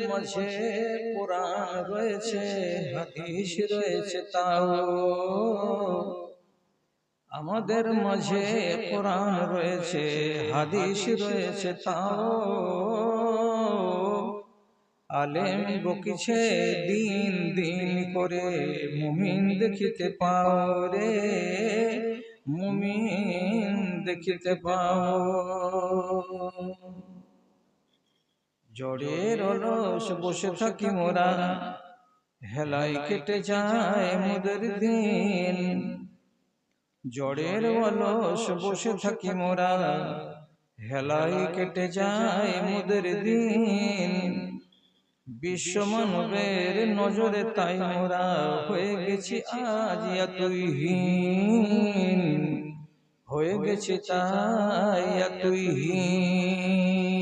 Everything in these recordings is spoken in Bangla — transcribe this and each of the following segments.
মাঝে কোরআন রয়েছে, হাদিস রয়েছে, তাও আমাদের মাঝে কোরআন রয়েছে, হাদিস রয়েছে, তাও আলেম বকিছে দিন দিন করে, মুমিন দেখিতে পাও রে, মুমিন দেখিতে পাও। জড়ের অলস বসে থাকি মোরা, হেলাই কেটে যায় মোদের দিন। জড়ের অলস বসে থাকি মোরা, হেলাই কেটে যায় মোদের দিন। বিশ্ব মানবের নজরে তাই মোরা হয়ে গেছি আজ এতই হীন, হয়ে গেছি তাই এতই হীন।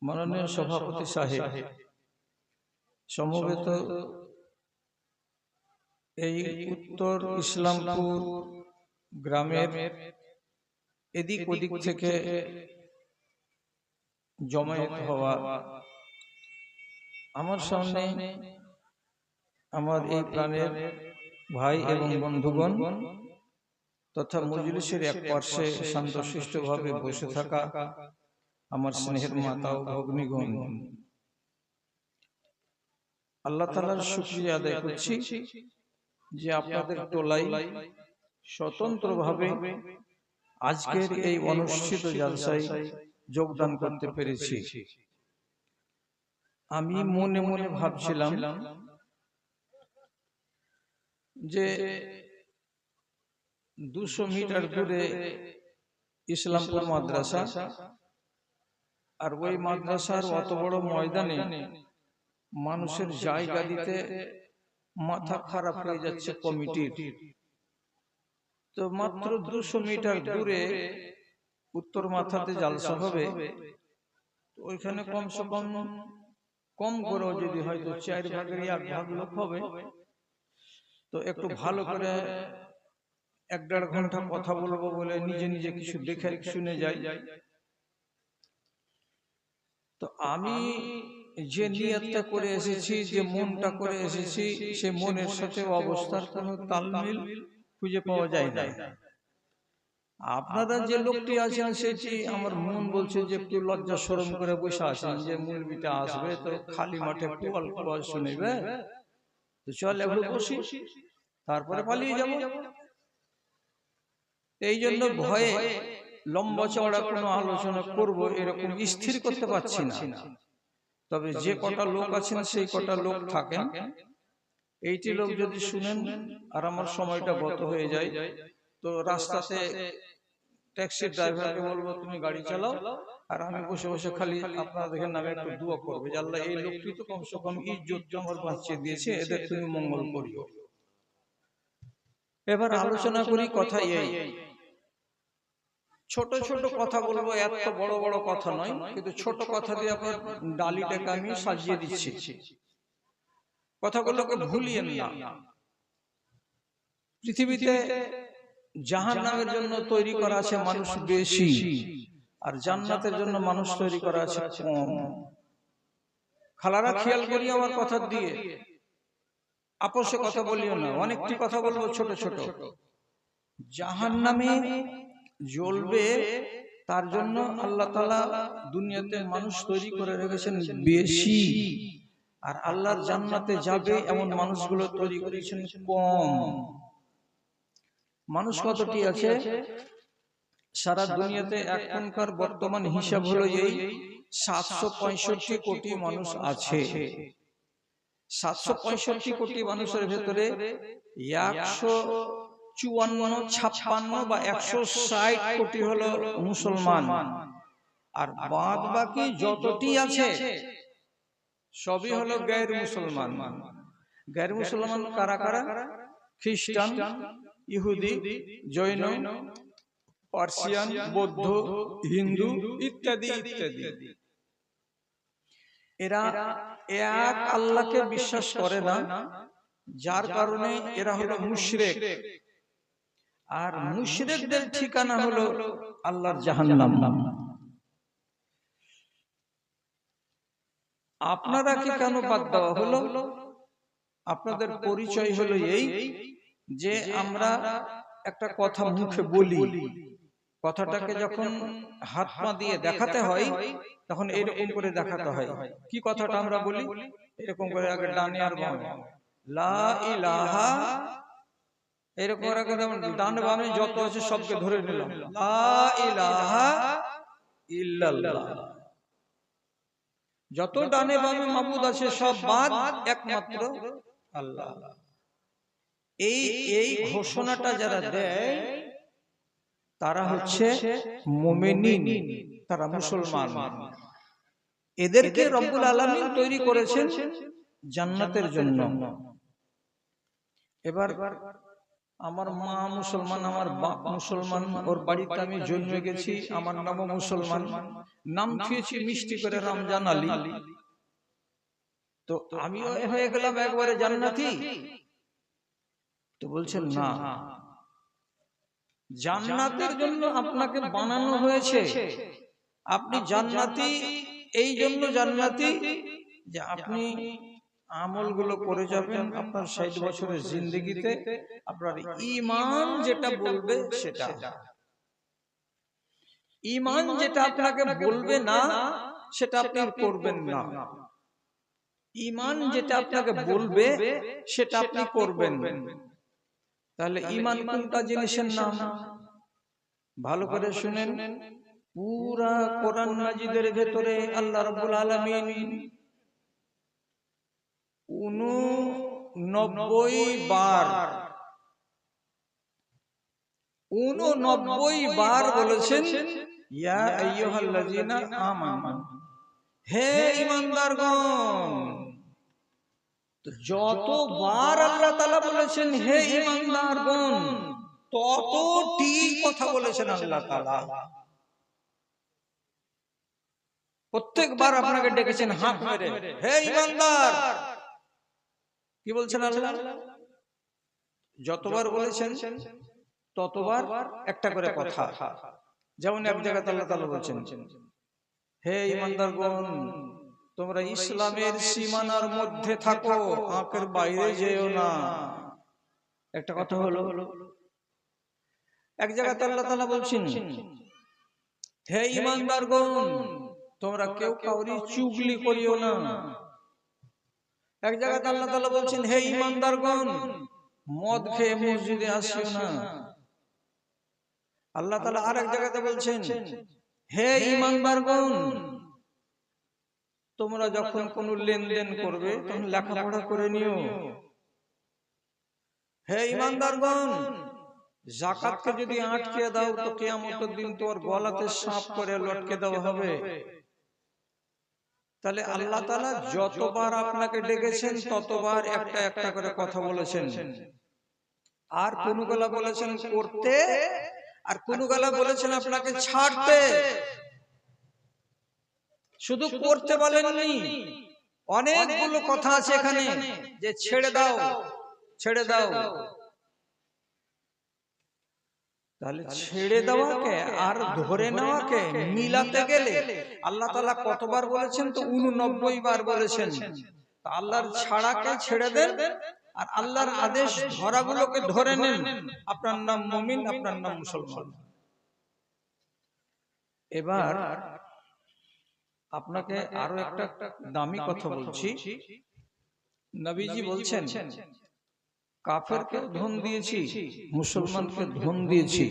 মাননীয় সভাপতি সাহেব, সমবেত এই উত্তর ইসলামপুর গ্রামের এদিক ওদিক থেকে জমায়েত হওয়া আমার সামনে আমার এই প্রাণের ভাই এবং বন্ধুগণ তথা মজলিসের এক পার্শ্বে শান্তশিষ্টভাবে বসে থাকা আমার স্নেহের মাতা ও ভগ্নীগণ, আল্লাহ তাআলার শুকরিয়া আদায় করছি যে আপনাদের টোলাই স্বতন্ত্রভাবে আজকের এই অনুষ্ঠিত জলসায় যোগদান করতে পেরেছি। আমি মনে মনে ভাবছিলাম যে 200 মিটার দূরে ইসলামপুর মাদ্রাসা, আর ওই মাদ্রাসার অত বড় ময়দানে মানুষের জায়গা দিতে মাথা খারাপ হয়ে যাচ্ছে কমিটির। তো মাত্র 200 মিটার দূরে উত্তর মাথাতে জালসা হবে, ওইখানে কমসে কম করেও যদি হয়তো 4 ভাগের 1 ভাগ লোক হবে, তো একটু ভালো করে 1-1.5 ঘন্টা কথা বলবো বলে নিজে নিজে কিছু দেখে শুনে যাই। তো আমি যে নিয়তটা করে এসেছি, যে মনটা করে এসেছি, সে মনের সাথে অবস্থার কোনো তালমিল খুঁজে পাওয়া যায় না। আপনারা যে লোকটি আছেন সেটি আমার মন বলছে যে একটু লজ্জা শরম করে বসে আছেন, যে মৌলবীটা আসবে তো খালি মাঠে কুয়াল কুয়াল শুনেবে, তো চল একটু বসি তারপরে পালিয়ে যাব। এই জন্য ভয়ে লম্বা চওড়া কোনো আলোচনা করব এরকম স্থির করতে পারছি না। তবে যে কটা লোক আছেন সেই কটা লোক থাকেন, এইটি লোক যদি শুনেন আর আমার সময়টা গত হয়ে যায়, তো রাস্তাতে ট্যাক্সি ড্রাইভারকে বলবো তুমি গাড়ি চালাও, আর আমি বসে বসে খালি আপনাদের নামে একটু দোয়া করবো যে আল্লাহ এই লোকটি তো কমসে কম ইজ্জত আমার বাঁচিয়ে দিয়েছে, এদের তুমি মঙ্গল করিও। এবার আলোচনা করি। কথা এই ছোট ছোট কথা বলবো, এত বড় বড় কথা নয়, কিন্তু ছোট কথা দিয়ে আপনার ডালিটাকে আমি সাজিয়ে দিচ্ছি। কথাগুলোকে ভুলিয়েন না। পৃথিবীতে জাহান্নামের জন্য তৈরি করা আছে মানুষ বেশি, আর জান্নাতের জন্য মানুষ তৈরি করা আছে কম। খালারা খেয়াল করি আমার কথা দিয়ে, আপোষে কথা বলিও না, অনেকটি কথা বলবো ছোট ছোট। জাহান্নামে জ্বলবে তার জন্য আল্লাহ তাআলা দুনিয়াতে মানুষ তৈরি করে রেখেছেন বেশি, আর আল্লাহর জান্নাতে যাবে এমন মানুষগুলো তৈরি করেছেন কম। মানুষ কতটি আছে সারা দুনিয়াতে? এখনকার বর্তমান হিসাব হলো এই 765 কোটি মানুষ আছে। 765 কোটি মানুষের ভেতরে 154-56 বা 160 কোটি হলো মুসলমান, আর বাদ বাকি যতটি আছে সবই হলো গায়র মুসলমান। গায়র মুসলমান কারা কারা? খ্রিস্টান, ইহুদি, জৈন, পার্সিয়ান, বৌদ্ধ, হিন্দু ইত্যাদি ইত্যাদি। এরা এক আল্লাহকে বিশ্বাস করে না, যার কারণে এরা হলো মুশরিক। আর মুশরিকদের ঠিকানা হলো আল্লাহর জাহান্নাম। আপনারা কি কেন বাদ দেওয়া হলো? আপনাদের পরিচয় হলো এই যে আমরা একটা কথা মুখে বলি, কথাটাকে যখন হাত পা দিয়ে দেখাতে হয় তখন এরকম করে দেখাতে হয়। কি কথাটা আমরা বলি? এরকম করে আগে ডানে আর বামে, লা ইলাহা, এরকম করে ডান বামে যত আছে সবকে ধরে নিলাম, লা ইলাহা ইল্লাল্লাহ। যত ডানে বামে মাবুদ আছে সব বাদ, একমাত্র আল্লাহ। এই ঘোষণাটা যারা দেয় তারা হচ্ছে মুমিনিন, তারা মুসলমান। এদেরকে রব্বুল আলামিন তৈরি করেছেন জান্নাতের জন্য। এবার আমার মা মুসলমান, আমার বাপ মুসলমান, ওর বাড়িতে আমি জন্মে গেছি, আমার নামও মুসলমান, নাম থুয়েছি মিষ্টি করে রমজান আলী, তো আমিও হয়ে গেলাম একবারে জান্নাতি? তো বলছেন না, জান্নাতের জন্য আপনাকে বানানো হয়েছে। আপনি জান্নাতি এই জন্য জান্নাতি যে আপনি আমলগুলো করে যাবেন আপনার ৬০ বছরের জিন্দেগিতে। আপনার ঈমান যেটা বলবে সেটা, ঈমান যেটা আপনাকে বলবে না সেটা আপনি করবেন না, ঈমান যেটা আপনাকে বলবে সেটা আপনি করবেন। তাহলে ঈমান কোনটা জিনিসের নাম? ভালো করে শুনেন, পুরা কোরআন মাজিদের ভেতরে আল্লাহ রাব্বুল আলামিন 89 বার বলেছেন ইয়া আইয়ুহাল্লাযীনা আমানু, হে ঈমানদারগণ। তো যতবার আল্লাহ তাআলা বলেছেন হে ঈমানদারগণ, ততটি কথা বলেছেন আল্লাহ তাআলা। প্রত্যেকবার আপনাকে ডেকেছেন হাত মেরে, হে ঈমানদার। কি বলছেন আল্লাহ? যতবার বলেছেন ততবার একটা করে কথা। যেমন এক জায়গায় আল্লাহ তাআলা বলছেন, হে ঈমানদারগণ, তোমরা ইসলামের সীমানার মধ্যে থাকো, আঁকের বাইরে যেও না। একটা কথা হলো। এক জায়গায় আল্লাহ তাআলা বলছেন, হে ঈমানদারগণ, তোমরা কেউ কাউরি চুগলি করিও না। এক জায়গায় আল্লাহ তাআলা বলছেন, হে ঈমানদারগণ, মদ খেয়ে মসজিদে আসিও না। আল্লাহ তাআলা আরেক জায়গাতে বলছেন, হে ঈমানদারগণ, তোমরা যখন কোনো লেনদেন করবে তখন লেখাপড়া করে নিও। হে ঈমানদারগণ, যাকাতকে যদি আটকে দাও তো কিয়ামতের দিন তোর গলাতে সাপ করে লটকে দেওয়া হবে। তাহলে আল্লাহ তাআলা যতবার আপনাকে ডেকেছেন ততবার একটা একটা করে কথা বলেছেন। আর কোন গলা বলেছেন করতে, আর কোন গলা বলেছেন আপনাকে ছাড়তে। শুধু করতে বলেননি, অনেকগুলো কথা আছে এখানে যে ছেড়ে দাও, ছেড়ে দাও। তাহলে ছেড়ে দেওয়াকে আর ধরে নেওয়াকে মিলাতে গেলে আল্লাহ তাআলা কতবার বলেছেন? তো 89 বার বলেছেন। তো আল্লাহর ছাড়াকে ছেড়ে দেন আর আল্লাহর আদেশ ধরাগুলোকে ধরে নেন। আপনার নাম মুমিন, আপনার নাম মুসলমান। এবার আপনাকে আরো একটা দামি কথা বলছি। নবীজি বলছেন, কাফেরকে ধন দিয়েছি, মুসলমানকে ধন দিয়েছি।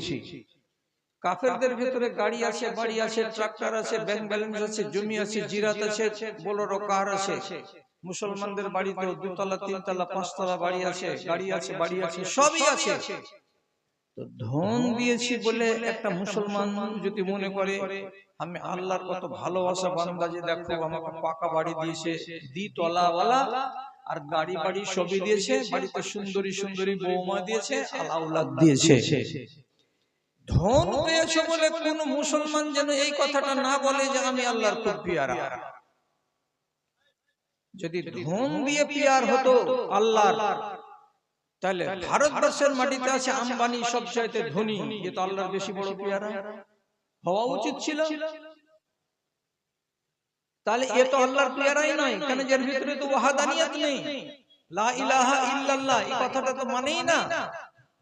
কাফেরদের ভেতরে গাড়ি আছে, বাড়ি আছে, ট্রাক্টর আছে, ব্যাংক ব্যালেন্স আছে, জমি আছে, জিরাত আছে, বোলেরো কার আছে। মুসলমানদের বাড়িতে দুতলা, তিনতলা, পাঁচতলা বাড়ি আছে, গাড়ি আছে, বাড়ি আছে, সবই আছে। তো ধন দিয়েছি বলে একটা মুসলমান যদি মনে করে আমি আল্লাহর কত ভালোবাসা বান্দা, যে দেখো আমাকে পাকা বাড়ি দিয়েছে, দ্বিতলাওয়ালা, আর গাড়ি বাড়ি সবই দিয়েছে, বাড়িতে সুন্দরী সুন্দরী বৌমা দিয়েছে, আলাউলাদ দিয়েছে। ধন পেয়েছে বলে কোন মুসলমান যেন এই কথাটা না বলে যে আমি আল্লাহর খুব পিয়ারা। যদি ধন দিয়ে পিয়ার হতো আল্লাহর, তাহলে ভারতবর্ষের মাটিতে আছে আম্বানি সবচাইতে ধনী, এ তো আল্লাহর বেশি বড় পিয়ারা হওয়া উচিত ছিল। তাহলে এ তো আল্লাহর পেয়ারাই নয়, কেন এর ভিতরে তো ওয়াহাদানিয়াত নেই, লা ইলাহা ইল্লাল্লাহ এই কথাটা তো মানেই না।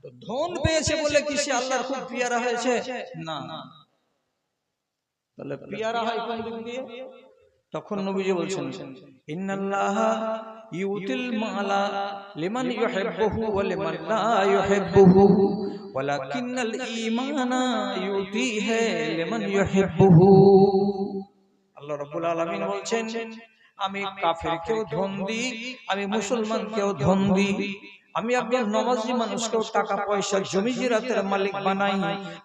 তো ধন পেয়েছে বলে কি সে আল্লাহর খুব পেয়ারা হয়েছে? না। তাহলে পেয়ারা হয় কোন দিক দিয়ে? তখন নবীজি বলছেন, ইন্নাল্লাহা ইউতিল মালা লিমান ইউহিব্বুহু ওয়া লিমান লা ইউহিব্বুহু ওয়ালাকিন্নাল ঈমানা ইউতিহি লিমান ইউহিব্বুহু। আল্লাহ রাব্বুল আলামিন বলছেন, আমি কাফেরকেও ধন দিই, আমি মুসলমানকেও ধন দিই, আমি একজন নমাজি মানুষকেও টাকা পয়সা জমি জিরাতের মালিক বানাই,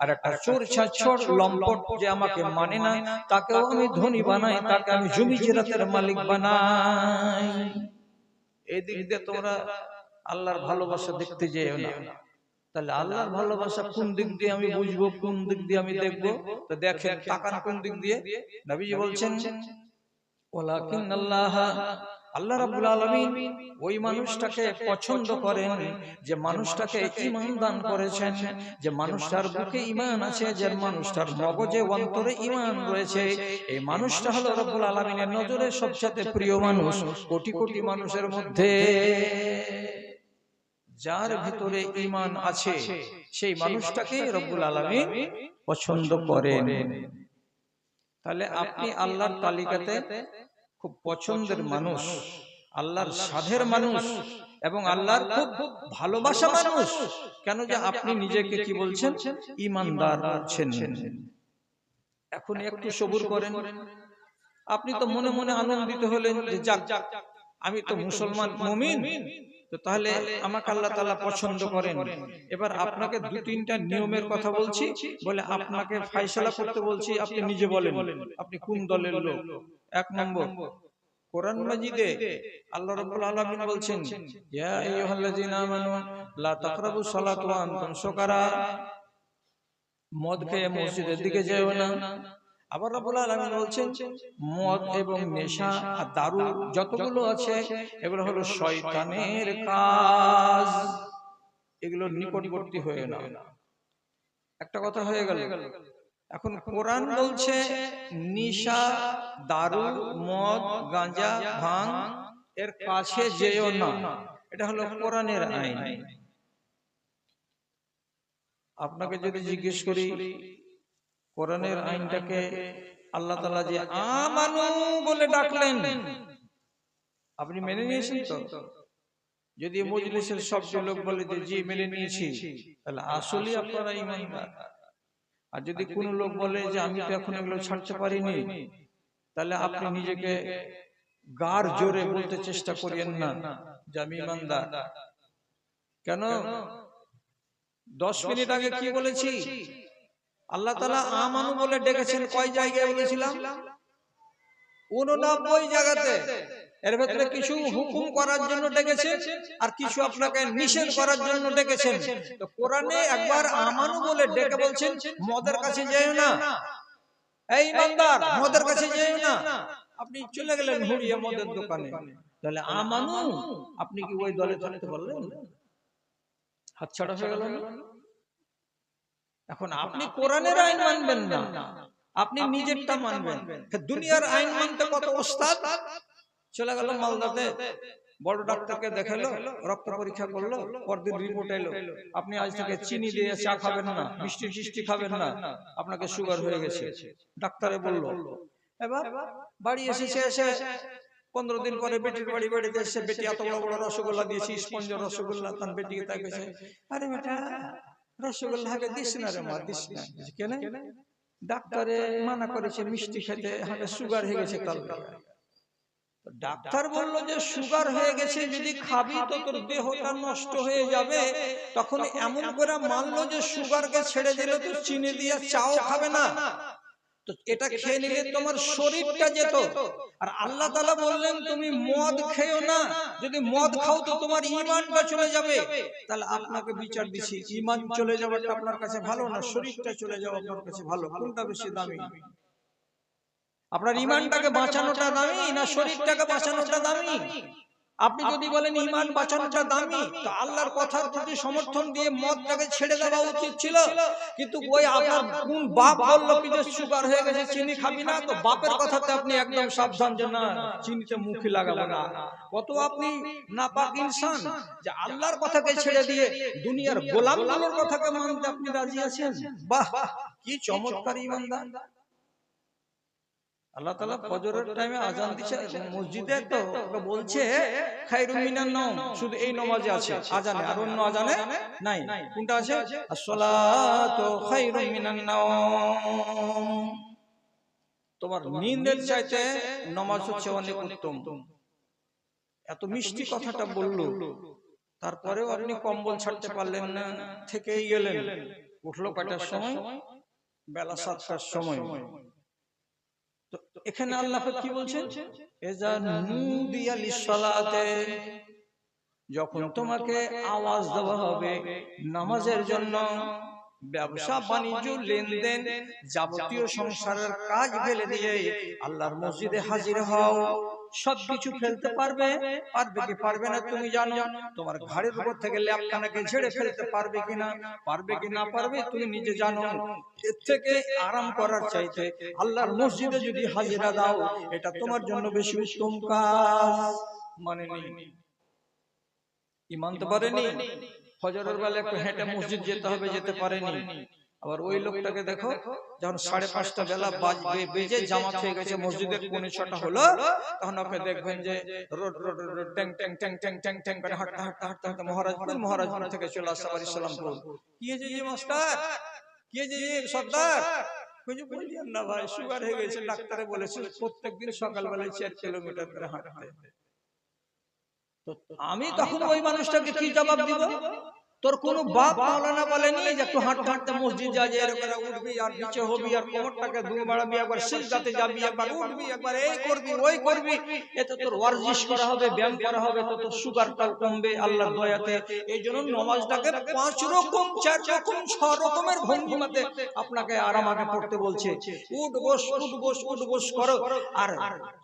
আর একটা চোর ছাচ্ছর লম্পট যে আমাকে মানে না তাকেও আমি ধনী বানাই, তাকে আমি জমি জিরাতের মালিক বানাই। এই দিক দিয়ে তোমরা আল্লাহর ভালোবাসা দেখতে যেও না। তাহলে আল্লাহর ভালোবাসা কোন দিক দিয়ে আমি বুঝবো, কোন দিক দিয়ে আমি দেখবো? তো দেখেন, তাকান কোন দিক দিয়ে। নবীজি বলছেন, ওয়ালাকিন্নাল্লাহ, আল্লাহ রাব্বুল আলামিন ওই মানুষটাকে পছন্দ করেন যে মানুষটাকে ঈমান দান করেছেন, যে মানুষটার বুকে ঈমান আছে, যে মানুষটার মগজে অন্তরে ঈমান রয়েছে। এই মানুষটা হলো রাব্বুল আলামিনের নজরে সবচেয়ে প্রিয় মানুষ। কোটি কোটি মানুষের মধ্যে যার ভিতরে ঈমান আছে সেই মানুষটাকে রাব্বুল আলামিন পছন্দ করেন। তাহলে আপনি আল্লাহর তালিকাতে খুব পছন্দের মানুষ, আল্লাহর সাধের মানুষ এবং আল্লাহর খুব ভালোবাসা মানুষ। কেন? যে আপনি নিজেকে কি বলছেন? ঈমানদার বলছেন। এখন একটু সবুর করেন। আপনি তো মনে মনে আনন্দিত হলেন যে যাক, আমি তো মুসলমান মুমিন, তো তাহলে আমাকে আল্লাহ তাআলা পছন্দ করেন। এবার আপনাকে দু তিনটা নিয়মের কথা বলছি, বলে আপনাকে ফয়সালা করতে বলছি, আপনি নিজে বলেন আপনি কোন দলের লোক। এক নম্বর, কোরআন মাজিদে আল্লাহ রাব্বুল আলামিন বলছেন, ইয়া আইয়ুহাল্লাযিনা আমানু লা তাকরাবুস সালাতা ওয়া আনতুম সুকারা, মদ খেয়ে মসজিদের দিকে যেও না। আবার রাব্বুল আলামিন বলছেন, মদ এবং নেশা আর দারু যতগুলো আছে এগুলো হলো শয়তানের কাজ, এগুলো নিকটবর্তী হয়ে না। একটা কথা হয়ে গেল। এখন কোরআন বলছে নেশা, দারু, মদ, গাঁজা, ভাঙ এর কাছে যেও না, এটা হলো কোরআনের আইন। আপনাকে যদি জিজ্ঞেস করি কোরআনের আইনটাকে আল্লাহ তাআলা যে আমানু বলে ডাকলেন, আপনি মেনে নিয়েছেন তো? যদি মজলিসের সব লোক বলে যে জি মেনে নিয়েছি, তাহলে আসলে আপনারা ঈমানদার। আর যদি কোনো লোক বলে যে আমি তো এখন এগুলো ছাড়তে পারিনি, তাহলে আপনি নিজেকে গার জোরে বলতে চেষ্টা করিয়েন না যে আমি ঈমানদার। কেন? 10 মিনিট আগে কি বলেছি? আল্লাহ তাআলা আমানু বলে ডেকেছেন কয় জায়গায় বলেছিলাম? 89 জায়গাতে। এর ভিতরে কিছু হুকুম করার জন্য ডেকেছেন আর কিছু আপনাকে নিষেধ করার জন্য ডেকেছেন। তো কোরআনে একবার আমানু বলে ডেকে বলছেন মদের কাছে যেও না, এই ইমানদার মদের কাছে যেও না। আপনি চলে গেলেন হুড়িয়ে মদের দোকানে, তাহলে আমানু আপনি কি ওই দলে থাকতে পারলেন? হাতছাড়া হয়ে গেল না? এখন আপনি কোরআনের আইন মানবেন না, আপনি নিজেরটা মানবেন। দুনিয়ার আইন মানতে কত ওস্তাদ। চলে গেল মালদাতে, বড় ডাক্তারকে দেখালো, রক্ত পরীক্ষা করলো, পরদিন রিপোর্ট এলো আপনি আজ থেকে চিনি দিয়ে চা খাবেন না, মিষ্টি টিষ্টি খাবেন না, আপনাকে সুগার হয়ে গেছে। ডাক্তারে বলল। এবার বাড়ি এসেছে, এসে 15 দিন পরে বেটির বাড়িতে এসে, বেটি এত বড় বড় রসগোল্লা দিয়েছি, স্পঞ্জ রসগোল্লা। তার বেটিকে তাকিয়েছে, আরে বেটা রসগোল্লা হাকে দিস না রে মা, দিস না। কেন? ডাক্তারে মানা করেছে মিষ্টি খেতে, হাকে সুগার হয়ে গেছে। কাল ডাক্তার বলল যে সুগার হয়ে গেছে, যদি খাবি তো তোর দেহটা নষ্ট হয়ে যাবে। তখন এমন করে মানলো যে সুগারকে ছেড়ে দিলে তো চিনি দিয়ে চাও খাবে না, তো এটা খেয়ে নিলে তোমার শরীরটা যেত। আর আল্লাহ তাআলা বললেন তুমি মদ খেও না, যদি মদ খাও তো তোমার ঈমানটা চলে যাবে। তাহলে আপনাকে বিচার দিছি, ঈমান চলে যাওয়াটা আপনার কাছে ভালো না শরীরটা চলে যাওয়া আপনার কাছে ভালো? কোনটা বেশি দামি? আপনার ঈমানটাকে বাঁচানোটা দামি না শরীরটাকে বাঁচানোটা দামি? আপনি যদি বলেন ঈমান বাঁচানোটা দামি, তো আল্লাহর কথার প্রতি সমর্থন দিয়ে মদটাকে ছেড়ে দেওয়া উচিত ছিল। কিন্তু ওই আপনার কোন বাপ বললো কি যে সুগার হয়ে গেছে চিনি খাবি না, তো বাপের কথাতে আপনি একদম সাবধান যে না চিনিতে মুখে লাগাবো না। কত আপনি নাপাক ইনসান যে আল্লাহর কথাকে ছেড়ে দিয়ে দুনিয়ার গোলামগুলোর কথাকে মানতে আপনি রাজি আছেন। বাহ, কি চমৎকার ঈমানদার। আল্লাহ তাআলা ফজরের টাইমে আজান দিচ্ছে মসজিদে, তো বলছে খায়রুম মিনান নাওম, শুধু এই নামাজে আছে আজানে, আর অন্য আজানে নাই। কোনটা আছে? আসসালাতু খায়রুম মিনান নাওম। তোমার নিন্দের চাইতে নামাজ হচ্ছে অনেক উত্তম। এত মিষ্টি কথাটা বললো, তারপরেও আপনি কম্বল ছাড়তে পারলেন না, থেকেই গেলেন। উঠলো কয়টার সময়? বেলা 7টার সময়। এখানে আল্লাহ কি বলছেন? এজা নুদিয়া লিসসালাতে, যখন তোমাকে আওয়াজ দেওয়া হবে নামাজের জন্য, ব্যবসা বাণিজ্য লেনদেন যাবতীয় সংসারের কাজ ফেলে দিয়ে আল্লাহর মসজিদে হাজির হও। সবকিছু ফেলতে পারবে কি পারবে না তুমি জানো? তোমার ঘাড়ের উপর থেকে ল্যাপখানাকে ঝেড়ে ফেলতে পারবে কি না পারবে তুমি নিজে জানো। এর থেকে আরাম করার চাইতে আল্লাহর মসজিদে যদি হাজিরা দাও, এটা তোমার জন্য বেশি উত্তম কাজ। মানে ঈমান তো পারেনি, ফজরের বেলা একটু হেঁটে মসজিদ যেতে হবে, যেতে পারেনি। আবার ওই লোকটাকে দেখো, যখন 5:30 বেলা বেজে জামাত হয়ে গেছে, মসজিদের 5:45 হলো, তখন আপনি দেখবেন যে রোড ট্যাং ট্যাং ট্যাং ট্যাং ট্যাং ট্যাং করে হাঁটতে হাঁটতে মহারাজপুর থেকে চলে আসছে আবার ইসলামপুর। কি হয়েছে জি মাস্টার, কি হয়েছে জি সর্দার? বললেন না ভাই, সুগার হয়ে গেছে, ডাক্তারে বলেছে প্রত্যেকদিন সকালবেলায় 4 কিলোমিটার করে হাঁটতে। আমি তখন ওই মানুষটাকে কি জবাব দিব? তোর কোন বাপ মাওলানা বলেনি যে একটু হাঁটতে হাঁটতে মসজিদ যা, যে এরকম উঠবি আর নিচে হবি আর কোমরটাকে দুই বাড়াবি, একবার সিজদাতে যাবি, একবার উঠবি, একবার এই করবি ওই করবি, এতে তোর ওয়ার্জিশ করা হবে, ব্যায়াম করা হবে, তো তোর সুগারটাও কমবে আল্লাহর দয়াতে। এই জন্য নামাজটাকে 5 রকম 4 রকম 6 রকমের ভঙ্গিমাতে আপনাকে আর আমাকে পড়তে বলছে। উঠ বস করো, আর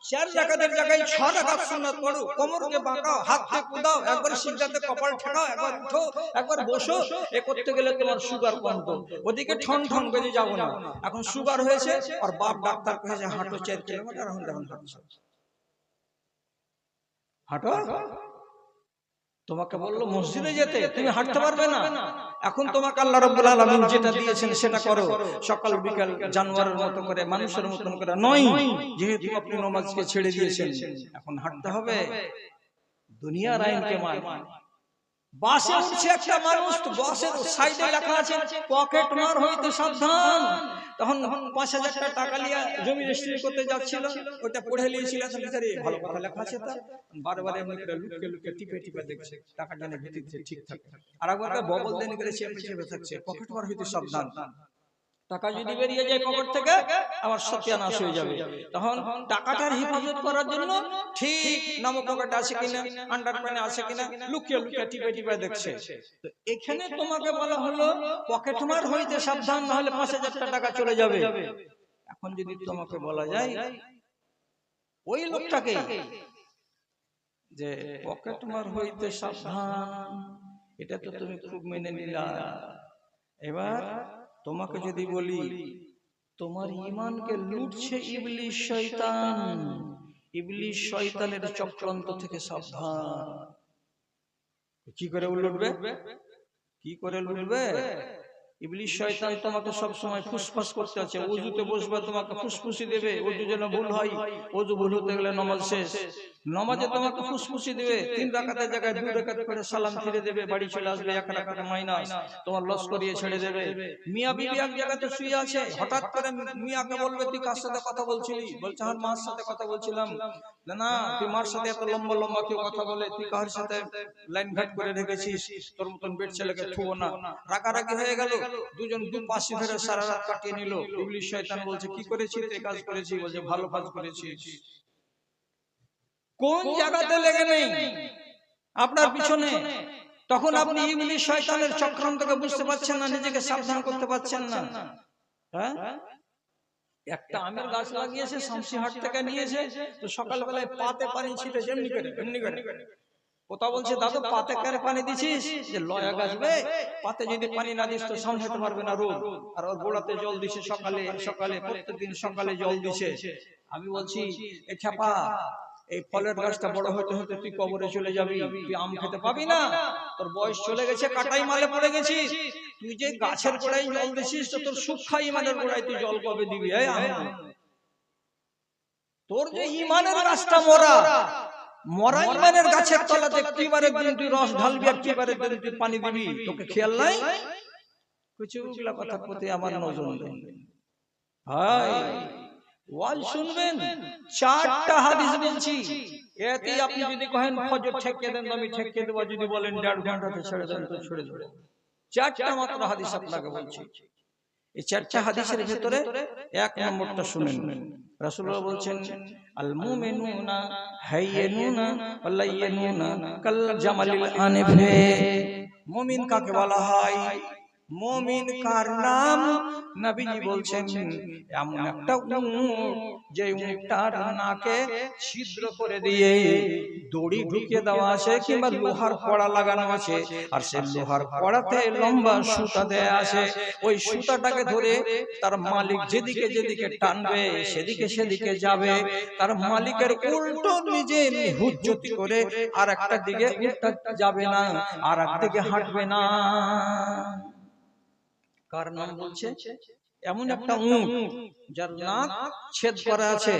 4 রাকাতের জায়গায় 6 রাকাত সুন্নাত পড়ো, কোমরকে বাঁকাও, হাতকে কুদাও, একবার সিজদাতে কপাল ঠেকাও, একবার উঠো, একবার বসো। এ করতে গেলে তোমার সুগার কমতো। ওদিকে ঠন ঠন বেজে যাবো না। এখন সুগার হয়েছে আর বাপ ডাক্তার কহেছে হাঁটো 4 কিলোমিটার, এখন দেখুন হাঁটো। তোমাকে বললো মসজিদে যেতে, তুমি হাঁটতে পারবে না। এখন তোমাকে আল্লাহ রাব্বুল আলামিন যেটা দিয়েছেন সেটা করো, সকাল বিকাল জানোয়ারের মতো করে, মানুষের মতন করে নয়। যেহেতু আপনি নামাজকে ছেড়ে দিয়েছেন, এখন হাঁটতে হবে। দুনিয়ার আইনকে মান। বাসে উঠছে একটা মানুষ, তো বাসের সাইডে লেখা আছে পকেট মার হইতে সাবধান। তখন 5,000 টাকা নিয়ে জমি রেজিস্ট্রি করতে যাচ্ছিল, ওটা পড়ে নিয়েছিল, ভালো কথা লেখা আছে, তা বারবার এমনি করে লুকে টিপে দেখছে টাকা জানে ভিত্তিতে ঠিক থাকে। আর একবার ববল দেন করে চেপে থাকছে, পকেট মার হইতে সাবধান। টাকা যদি বেরিয়ে যায় পকেট থেকে, আবার সত্যানাশ হয়ে যাবে। তখন টাকাটার হেফাজত করার জন্য ঠিক নামক পকেট আছে কিনা, আন্ডারপ্যানে আছে কিনা, লুকিয়ে টিপে দেখছে। তো এখানে তোমাকে বলা হলো পকেট মার হইতে সাবধান, না হলে 5,000 টাকা চলে যাবে। এখন যদি তোমাকে বলা যায় ওই লোকটাকে যে পকেট মার হইতে সাবধান, এটা তো তুমি খুব মেনে নিলা। এবার তোমাকে যদি বলি তোমার ঈমানকে লুটছে ইবলিস শয়তান, ইবলিস শয়তানের চক্রান্ত থেকে সাবধান। কি করে লুটবে? ইবলিস শয়তান তোমাকে সব সময় ফুসফাস করতে আছে। ওযুতে বসবে তোমাকে ফুসফুসি দেবে, ওযু যেন ভুল হয়, ওযু ভুল হতে গেলে নামাজ শেষ। নামাজে তোমাকে ফুসফুসি দেবে, 3 রাকাতের জায়গায় 2 রাকাত করে সালাম ফিরে দেবে, বাড়ি চলে আসবে 1 রাকাত মাইনাস, তোমার লস করিয়ে ছেড়ে দেবে। মিয়া বিবি এক জায়গাতে শুয়ে আছে, হঠাৎ করে মিয়াকে বলবে তুই কার সাথে কথা বলছিলি? বলছে আমার মার সাথে কথা বলছিলাম। না, তুই মার সাথে এত লম্বা কেউ কথা বলে? তুই কার সাথে লাইন ঘাট করে রেখেছিস? তোর মতন বেড ছেলেকে ছুঁয়ো না। রাগারাগি হয়ে গেল, দুজন পাশে ধরে সারা রাত কাটিয়ে নিল। ইবলিস শয়তান বলছে কি করেছিস? এই কাজ করেছি। বলছে ভালো কাজ করেছিস। কোন জায়গাতে লেগে নেই আপনার পিছনে? তখন আপনি ইবলিস শয়তানের চক্রান্তকে বুঝতে পারছেন না, নিজেকে সাবধান করতে পারছেন না। হ্যাঁ, একটা আমের গাছ লাগিয়েছে, শামসিহাট থেকে নিয়েছে, তো সকালবেলায় পাতে পানি ছিটেছে এমনি করে কোথাও বলছে দাদু পাতে কেন পানি দিছিস, যে লয়া গাছবে, পাতে যদি পানি না দিস তো সামলাতে পারবে না রোদ, আর ওর গোড়াতে জল দিছে সকালে সকালে, প্রত্যেকদিন সকালে জল দিছে। আমি বলছি এ খ্যাপা, এই ফলের গাছটা বড় হতে হতে তুই কবরে চলে যাবি, তুই আম খেতে পাবি না, তোর বয়স চলে গেছে, কাটাই মালে পড়ে গেছিস, তুই যে গাছের গোড়ায় জল দিছিস তো তোর সুখা ইমানের গোড়ায় তুই জল কবে দিবি? তোর যে ইমানের গাছটা মরা, মরা ইমানের গাছের তলাতে একটিবারে দিন তুই রস ঢালবি, একটিবারে দিন তুই পানি দিবি, তোকে খেয়াল নাই? কিছুগুলা কথার প্রতি আমার নজর নেই। ভাই ওয়াজ শুনবেন, চারটা হাদিস বলছি, এতে আপনি যদি কহেন ফজর ঠেকিয়ে দেন আমি ঠেকিয়ে দেব, যদি বলেন 1.5 ঘন্টাতে ছেড়ে দেন তো ছেড়ে দেব। চারটা মাত্র হাদিস আপনাকে বলছি। এই চারটা হাদিসের ভিতরে এক নম্বরটা শুনেন। রাসূলুল্লাহ বলছেন আল মুমিনুনা হাইয়ুনা ওয়ালাইয়ুনা কাল জামালিল আনিফে। মুমিন কাকে বলা হয়? মুমিন কার নাম? নবীজি বলছেন এমন একটা উট যে উটটার নাকে ছিদ্র করে দিয়ে দড়ি ঢুকিয়ে দেওয়া আছে কিংবা লোহার কড়া লাগানো আছে, আর সেই লোহার কড়াতে লম্বা সুতা দেয়া আছে, ওই সুতাটাকে ধরে তার মালিক যেদিকে যেদিকে টানবে সেদিকে সেদিকে যাবে, তার মালিকের উল্টো নিজে হুজ্জতি করে আর একটা দিকে উটটা যাবে না, আর একদিকে হাঁটবে না। কার নাম বলছে? এমন একটা উট যার নাক ছেদ করা আছে,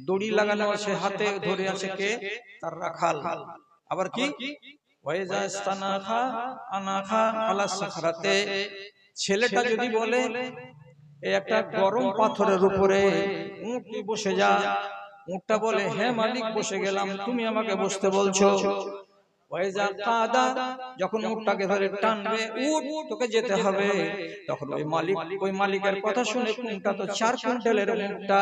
দড়ি লাগানো আছে, হাতে ধরে আছে কে? তার রাখাল। আবার কি ওয়াইজা ইস্তানাখা আনাখা আলা সাখরাতে, ছেলেটা যদি বলে এই একটা গরম পাথরের উপরে উট বসে যা, উটটা বলে হ্যাঁ মালিক বসে গেলাম, তুমি আমাকে বসতে বলছো। ওয়াইজা কাদা, যখন উটটাকে ধরে টানবে, উট তোকে যেতে হবে, তখন ওই মালিকের কথা শুনে উটটা তো 4 কুইন্টালের উটটা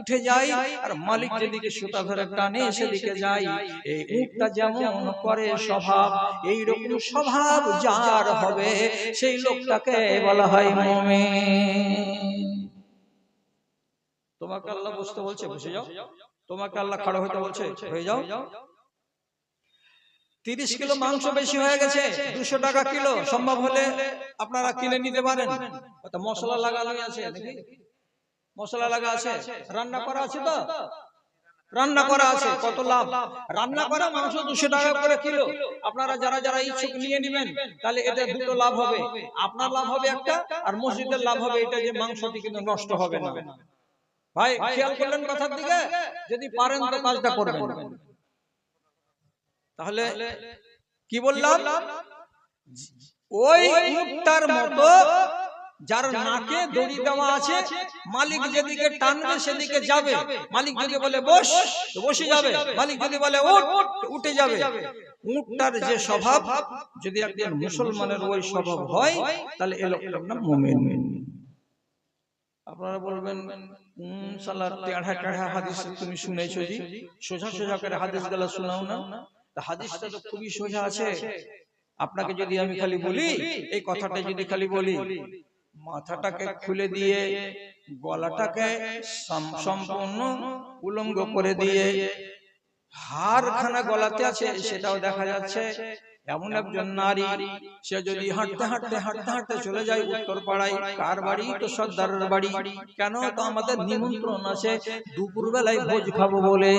উঠে যায়, আর মালিক যেদিকে সুতা ধরে টানে সেদিকে যায়। এই উটটা যেমন করে স্বভাব, এই রকম স্বভাব যার হবে সেই লোকটাকে বলা হয় মুমিন। তোমাকে আল্লাহ বসতে বলছে বসে যাও, তোমাকে আল্লাহ খাড়া হতে বলছে হয়ে যাও। 30 কিলো মাংস বেশি হয়ে গেছে, 200 টাকা কিলো, সম্ভব হলে আপনারা কিনে নিতে পারেন। কত মশলা লাগানো আছে, দেখি মশলা লাগা আছে, রান্না করা আছে, তো রান্না করা আছে, কত লাভ। রান্না করা মাংস 200 টাকা করে কিলো, আপনারা যারা যারা ইচ্ছুক নিয়ে নেবেন, তাহলে এটা দুটো লাভ হবে, আপনার লাভ হবে একটা, আর মসজিদের লাভ হবে এটা যে মাংসটি কিন্তু নষ্ট হবে না। ভাই খেয়াল করলেন কথার দিকে? যদি পারেন তো কাজটা করবেন। তাহলে কি বললাম? ওই উটটার মতো যার নাকে দড়ি দেওয়া আছে, মালিক যেদিকে টানবে সেদিকে যাবে, মালিক যদি বলে বস তো বসে যাবে, মালিক যদি বলে উঠ উঠে যাবে। উটটার যে স্বভাব, যদি একজন মুসলমানের ওই স্বভাব হয় তাহলে এই লোকটার নাম মুমিন। আপনারা বলবেন সালাত টেढ़া টেढ़া হাদিস তুমি শুনেছো জি, সোজা সোজা করে হাদিসগুলো শোনাও না। হাদিসটা তো খুবই সোজা আছে। আপনাকে যদি আমি খালি বলি, এই কথাটা যদি খালি বলি, মাথাটাকে খুলে দিয়ে গলাটাকে সম্পূর্ণ উলঙ্গ করে দিয়ে হাড়খানা গলাতে আছে সেটাও দেখা যাচ্ছে, এমন একজন নারী, সে যদি হাঁটতে হাঁটতে হাঁটতে হাঁটতে চলে যায় উত্তর পাড়ায়, কার বাড়ি? তো সর্দারের বাড়ি। কেন? তো আমাদের নিমন্ত্রণ আছে দুপুর বেলায় ভোজ খাবো বলে।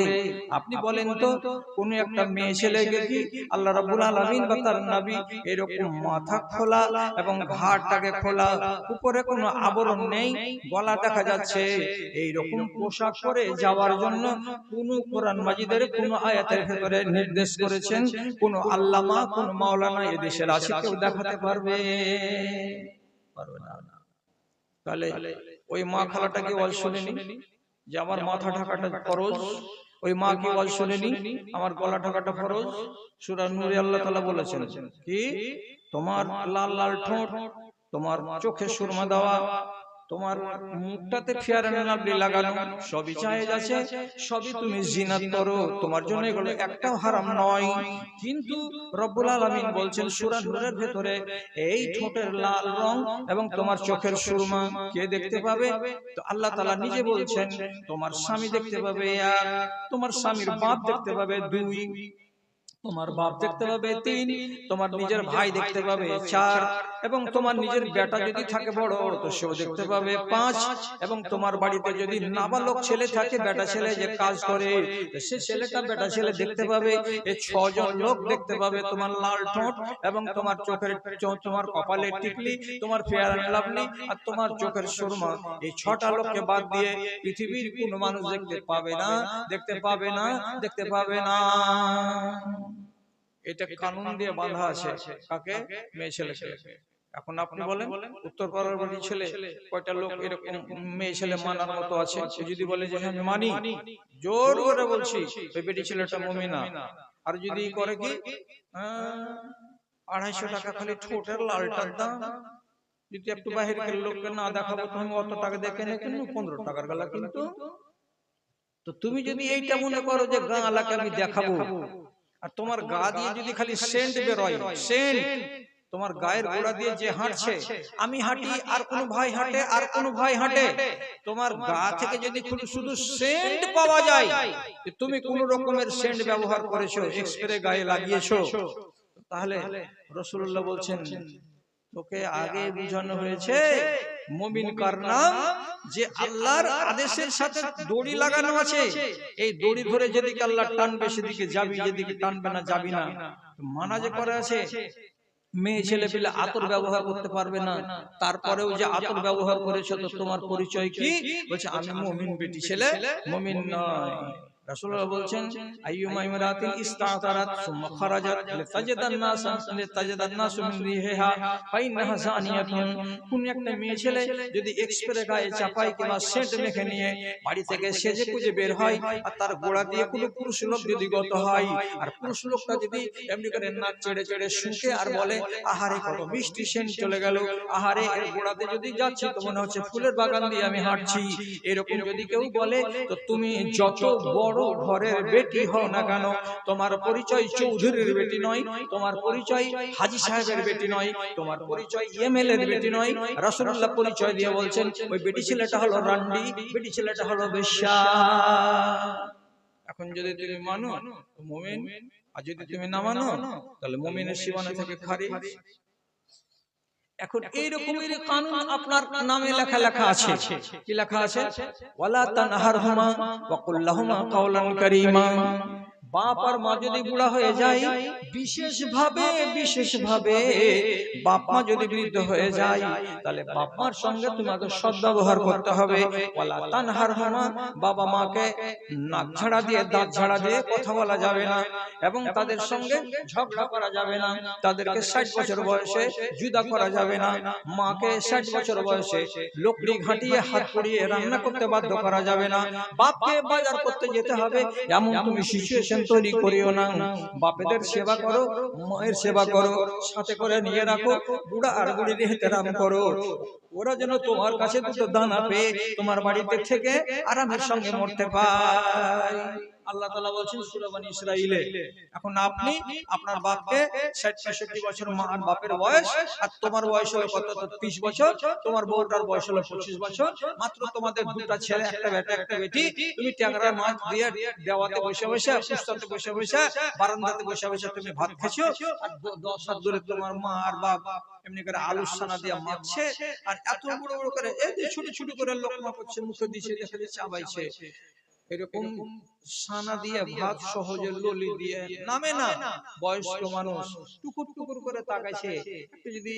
আপনি বলেন তো কোন একটা মেয়ে ছেলেকে কি আল্লাহ রাব্বুল আলামিন বা তার নবী এরকম মাথা খোলা এবং ঘাড়টাকে খোলা, উপরে কোনো আবরণ নেই, গলা দেখা যাচ্ছে, এই রকম পোশাক পরে যাওয়ার জন্য কোন কোরআন মাজিদের কোন আয়াতের ভিতরে নির্দেশ করেছেন? কোন আল্লামা কোন মাওলানা এদেশের আছে কেউ দেখাতে পারবে? পারবে না। তাহলে ওই মা খালাটা কি ওয়াজ শুনেনি যে আমার মাথা ঢাকাটা ফরজ? ওই মা কি ওয়াজ শুনেনি আমার গলা ঢাকাটা ফরজ? সূরা নূরে আল্লাহ তাআলা বলেছেন কি তোমার লাল লাল ঠোঁট, তোমার চোখে সুরমা দেওয়া, তোমার মুখটাতে ফেয়ার এন্ড লাভলি লাগানো, সবই জায়েজ আছে, সবই তুমি জিনাত করো, তোমার জন্য এগুলো একটাও হারাম নয়। কিন্তু রব্বুল আলামিন বলছেন সূরা নূরের ভেতরে, এই ঠোঁটের লাল রং এবং তোমার চোখের সুরমা কে দেখতে পাবে? তো আল্লাহ তাআলা নিজে বলছেন, তোমার স্বামী দেখতে পাবে এক, তোমার স্বামীর বাপ দেখতে পাবে দুই, তোমার বাপ দেখতে পাবে তিন, তোমার নিজের ভাই দেখতে পাবে চার, এবং তোমার নিজের বেটা যদি থাকে বড় তো সেও দেখতে পাবে পাঁচ, এবং তোমার বাড়িতে যদি নাবালক ছেলে থাকে, বেটা ছেলে যে কাজ করে, সে ছেলেটা বেটা ছেলে দেখতে পাবে। এই ছজন লোক দেখতে পাবে তোমার লাল ঠোঁট এবং তোমার চোখের, তোমার কপালে টিকলি, তোমার ফেয়ার এন্ড লাভলি আর তোমার চোখের সুরমা। এই ছটা লোককে বাদ দিয়ে পৃথিবীর কোনো মানুষ দেখতে পাবে না, দেখতে পাবে না, দেখতে পাবে না। এটা কানুন দিয়ে বাঁধা আছে। কাকে? মেয়ে ছেলেকে। এখন আপনি বলেন, উত্তর পাড়ার বাড়ির ছেলে কয়টা লোক এরকম মেয়ে ছেলে মানার মতো আছে? যদি বলে যে আমি মানি, জোর করে বলছি ওই বেটি ছেলেটা মুমিনা। আর যদি করে কি 250 টাকা খালি ঠোঁটের লালটার দাম, যদি একটু বাহিরের লোককে না দেখাবো তুমি অত টাকা দেখে না, কিন্তু 15 টাকার গলা। কিন্তু তো তুমি যদি এইটা মনে করো যে গা আলাকে আমি দেখাবো, আর তোমার গা দিয়ে যদি খালি সেন্ট বেরোয়, সেন্ট তোমার গায়ের গোড়া দিয়ে যে হাঁটছে, আমি হাঁটি আর কোন ভাই হাঁটে আর কোন ভাই হাঁটে, তোমার গা থেকে যদি শুধু সেন্ট পাওয়া যায়, তুমি কোন রকমের সেন্ট ব্যবহার করেছো, এক্সপ্রে গায়ে লাগিয়েছো, তাহলে রাসূলুল্লাহ বলছেন তোকে আগে বুঝানো হয়েছে মুমিন কার নাম, যে আল্লাহর আদেশের সাথে দড়ি লাগানো আছে, এই দড়ি ধরে যেদিকে আল্লাহ টানবে সেদিকে যাবি, যেদিকে টানবে না যাবি না। মানা যে করে আছে মেয়ে ছেলে পেলে আতর ব্যবহার করতে পারবে না, তারপরেও যে আতর ব্যবহার করেছো তো তোমার পরিচয় কি? বলছে আমি মুমিন বেটি ছেলে, মুমিন নয়। রাসূলুল্লাহ বলছেন আইয়ুমা ইমরাতিন ইস্তাতারাত সুম্মা খারাজাত লিতাজাদান নাস মিন রিহা ফাইন্নাহা জানিয়াতুন। কোন একটা মেয়ে ছেলে যদি এক্সপ্রে গায়ে চাপাই কিংবা সেন্ট মেখে নিয়ে বাড়ি থেকে সেজে গুজে বের হয়, আর তার গোড়া দিয়ে কোনো পুরুষ লোক যদি গত হয়, আর পুরুষ লোকটা যদি এমনি করে নাক চেড়ে চেড়ে শুকে আর বলে আহারে কত মিষ্টি সেন্ট চলে গেল, আহারে এর গোড়াতে যদি যাচ্ছি তো মনে হচ্ছে ফুলের বাগান দিয়ে আমি হাঁটছি, এরকম যদি কেউ বলে, তো তুমি যত বড় ঘরের বেটি হও না কেন, তোমার পরিচয় চৌধুরীর বেটি নয়, তোমার পরিচয় হাজী সাহেবের বেটি নয়, তোমার পরিচয় এমএলএ এর বেটি নয়। রাসূলুল্লাহ পরিচয় দিয়ে বলছেন ওই বেটি ছেলেটা হলো রান্ডি, বেটি ছেলেটা হলো বেশ্যা। এখন যদি তুমি মানো তো মুমিন, আর যদি তুমি না মানো তাহলে মুমিনের সীমানা থেকে খারিজ। এখন এই রকমের কানুন আপনার নামে লেখা আছে। কি লেখা আছে? ওয়ালা তানহারহুমা ওয়া কুল লাহুমা কাওলান কারীমা। বাপ আর মা যদি বুড়া হয়ে যায়, বিশেষভাবে বাপ মা যদি বৃদ্ধ হয়ে যায়, তাহলে বাপ মার সঙ্গে তোমাকে সদ্ব্যবহার করতে হবে। ওয়ালা তানহারহুমা, বাবা মাকে নাক ঝাড়া দিয়ে দাঁত ঝাড়া দিয়ে কথা বলা যাবে না, এবং তাদের সঙ্গে ঝগড়া করা যাবে না, তাদেরকে 60 বছর বয়সে জুদা করা যাবে না, মাকে 60 বছর বয়সে লকড়ি ঘাটিয়ে হাত পুড়িয়ে রান্না করতে বাধ্য করা যাবে না, বাপকে বাজার করতে যেতে হবে এমন তুমি সিচুয়েশন তৈরি করিও না। বাপেদের সেবা করো, মায়ের সেবা করো, সাথে করে নিয়ে রাখো, বুড়া আর বুড়ির ইহতেরাম করো, ওরা যেন তোমার কাছে দুটো দানা পেয়ে তোমার বাড়িতে থেকে আরামের সঙ্গে মরতে পায়। আল্লাহ তাআলা বলেন সূরা বনী ইসরাঈলে। এখন আপনি আপনার বাপকে 60-65 বছর মার বাপের বয়স, আর তোমার বয়স হলো কত? 30 বছর, তোমার বউটার বয়স হলো 25 বছর, মাত্র তোমাদের দুটো ছেলে, একটা বেটা একটা বেটি, তুমি ট্যাংরা মাছ দিয়ে দেওয়াতে বসে বসে, পুস্তাতে বসে বসে, বারান্দাতে বসে বসে তুমি ভাত খেছো, আর 10 হাত দূরে তোমার মা আর বাপ এমনি করে আলু সানা দিয়ে মাখছে, আর এত বড় বড় করে এই যে ছোট ছোট করে লোকমা করছে, মুখে দিছে, দেখে চাবাইছে, এরকম সানা দিয়ে ভাত সহজে ললি দিয়ে নামে না। বয়স্ক মানুষ টুকুর টুকুর করে তাকাইছে, একটু যদি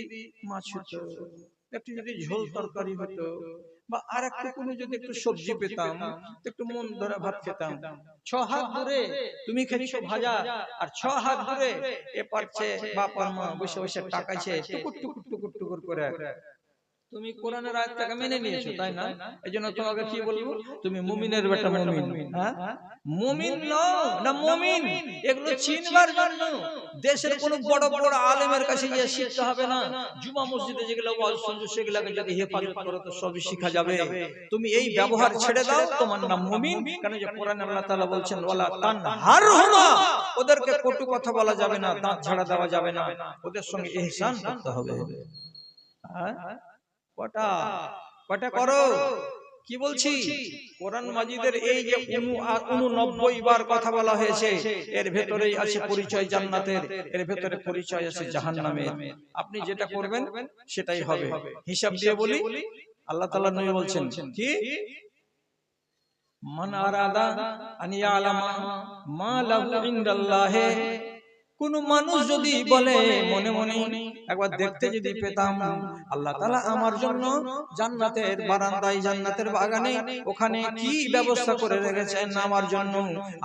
মাছ হতো, একটু যদি ঝোল তরকারি হতো, বা আর একটু কোনো যদি একটু সবজি পেতাম, একটু মন ধরে ভাত খেতাম। 6 হাত ধরে তুমি খেয়েছো ভাজা, আর 6 হাত ধরে এ পারছে বাপ আর মা বসে বসে তাকাইছে টুকুর টুকুর টুকুর টুকুর করে। তুমি কোরআনের আয়াতটাকে মেনে নিয়েছো, তাই না? এইজন্য তোমাকে কি বলবো, তুমি মুমিনের বেটা মুমিন। হ্যাঁ, মুমিন নও না মুমিন, এগুলো চিনবার জন্য দেশের কোন বড় বড় আলেমের কাছে গিয়ে শিখতে হবে না। জুমা মসজিদে যেগুলো ওয়াজ শুনছো সেগুলোকে যদি হেফাজত করো তো সবই শেখা যাবে। তুমি এই ব্যবহার ছেড়ে দাও, তোমার নাম মুমিন। কেন যে কোরআনে আল্লাহ তাআলা বলছেন ওয়ালা তানহারহুমা, ওদেরকে কটু কথা বলা যাবে না, দাঁত ঝাড়া দেওয়া যাবে না, ওদের সঙ্গে ইহসান করতে হবে। হ্যাঁ, কটা কটা করো। কি বলছি, কোরআন মাজিদের এই যে 89 বার কথা বলা হয়েছে, এর ভেতরেই আছে পরিচয় জান্নাতের, এর ভেতরে পরিচয় আছে জাহান্নামের। আপনি যেটা করবেন সেটাই হবে। হিসাব দিয়ে বলি, আল্লাহ তাআলা নবী বলছেন কি, মান আরাদা আন ইয়ালামা মা লাহু ইনদাল্লাহি, কোন মানুষ যদি বলে মনে মনে একবার দেখতে যদি পেতাম আল্লাহ তাআলা আমার জন্য জান্নাতের বারান্দায়, জান্নাতের বাগানে ওখানে কি ব্যবস্থা করে রেখেছেন আমার জন্য,